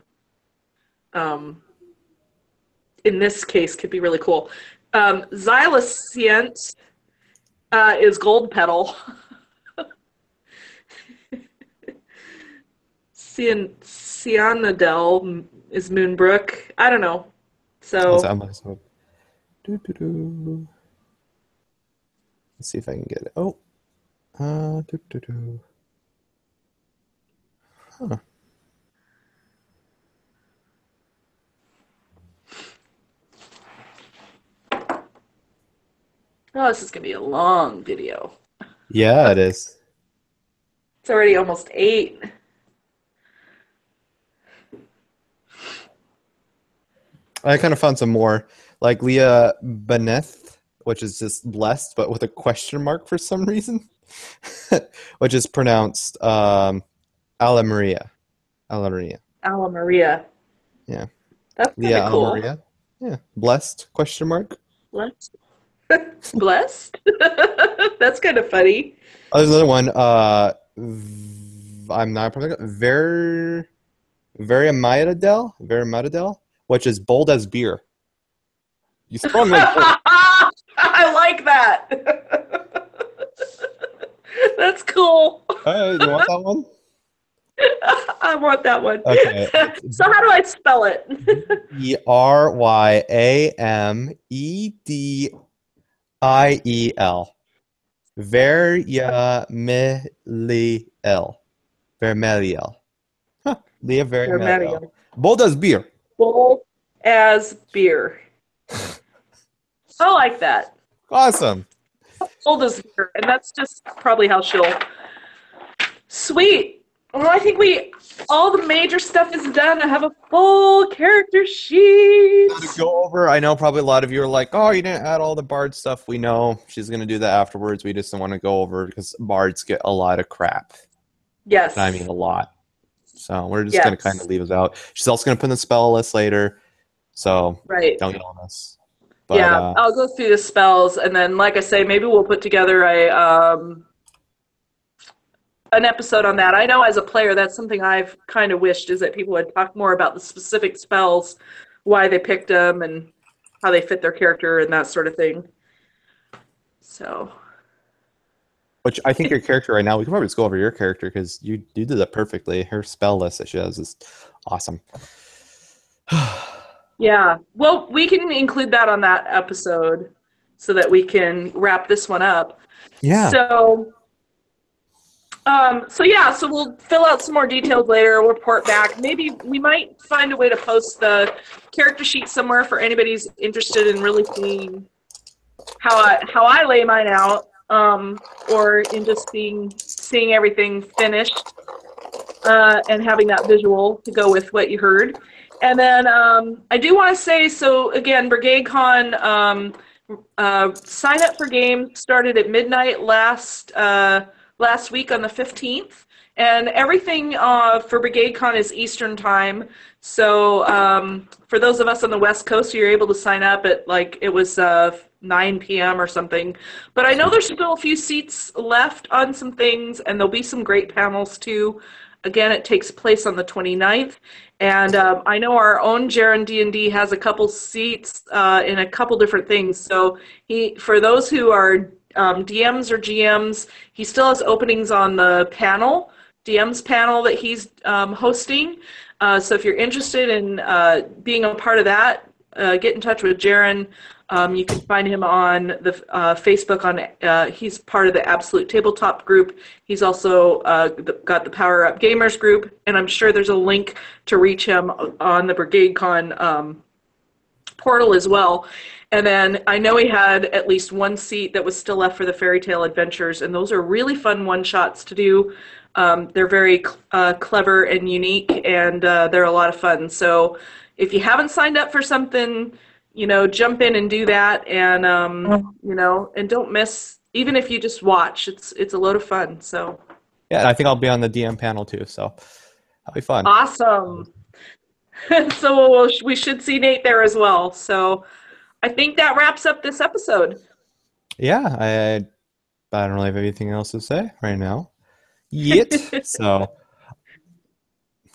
In this case, could be really cool. Xyloscient is Gold Petal. Cyanidel, is Moonbrook. I don't know. Let's So see if I can get it. Oh. Huh. this is gonna be a long video. Yeah, it is. It's already almost 8. I kind of found some more, like Leah Beneth, which is just blessed, but with a question mark for some reason, which is pronounced Alla Maria. Alla Maria. Alla Maria. Yeah. That's kind Leah of Alla cool. Maria. Yeah. Blessed? Question mark. Blessed. Blessed? That's kind of funny. Oh, there's another one. I'm not probably Verimatadel, which is bold as beer. You sprung like bold. I like that. That's cool. Hey, you want that one? I want that one. Okay. So how do I spell it? Eryamedel. Vermeliel. Huh. Leah Vermeliel. Mario. Bold as beer. Bold as beer. I like that. Awesome. Bold as beer. And that's just probably how she'll... Sweet. Well, I think all the major stuff is done. I have a full character sheet. To go over, I know probably a lot of you are like, oh, you didn't add all the bard stuff. We know she's going to do that afterwards. We just don't want to go over because bards get a lot of crap. Yes. And I mean a lot. So we're just going to kind of leave it out. She's also going to put in the spell list later. So don't yell on us. But, yeah, I'll go through the spells. And then, like I say, maybe we'll put together an episode on that. I know as a player, that's something I've kind of wished is that people would talk more about the specific spells, why they picked them, and how they fit their character and that sort of thing. So, which I think your character right now, we can probably just go over your character because you did that perfectly. Her spell list that she has is awesome. yeah, well, we can include that on that episode so that we can wrap this one up. Yeah. So we'll fill out some more details later. We'll report back. Maybe we might find a way to post the character sheet somewhere for anybody who's interested in really seeing how I lay mine out, or in just seeing everything finished, and having that visual to go with what you heard. And then I do want to say, so again, BrigadeCon sign up for games started at midnight last week on the 15th, and everything for BrigadeCon is Eastern time. So for those of us on the West Coast, you're able to sign up at it was 9 p.m. or something. But I know there's still a few seats left on some things, and there'll be some great panels too. Again, it takes place on the 29th. And I know our own Jaron D&D has a couple seats in a couple different things. So for those who are DMs or GMs, he still has openings on the panel, DM's panel that he's hosting. So if you're interested in being a part of that, get in touch with Jaron. You can find him on the Facebook. He's part of the Absolute Tabletop group. He's also got the Power Up Gamers group, and I'm sure there's a link to reach him on the BrigadeCon portal as well. And then I know he had at least one seat that was still left for the Fairy Tale Adventures, and those are really fun one-shots to do. They're very clever and unique, and they're a lot of fun. So if you haven't signed up for something, jump in and do that, and and don't miss. Even if you just watch, it's a load of fun. So yeah, and I think I'll be on the DM panel too, so that'll be fun. Awesome. So we should see Nate there as well. So I think that wraps up this episode. Yeah, I don't really have anything else to say right now yet. So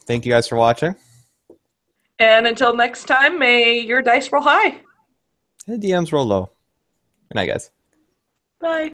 thank you guys for watching. And until next time, may your dice roll high. And DMs roll low. Good night, guys. Bye.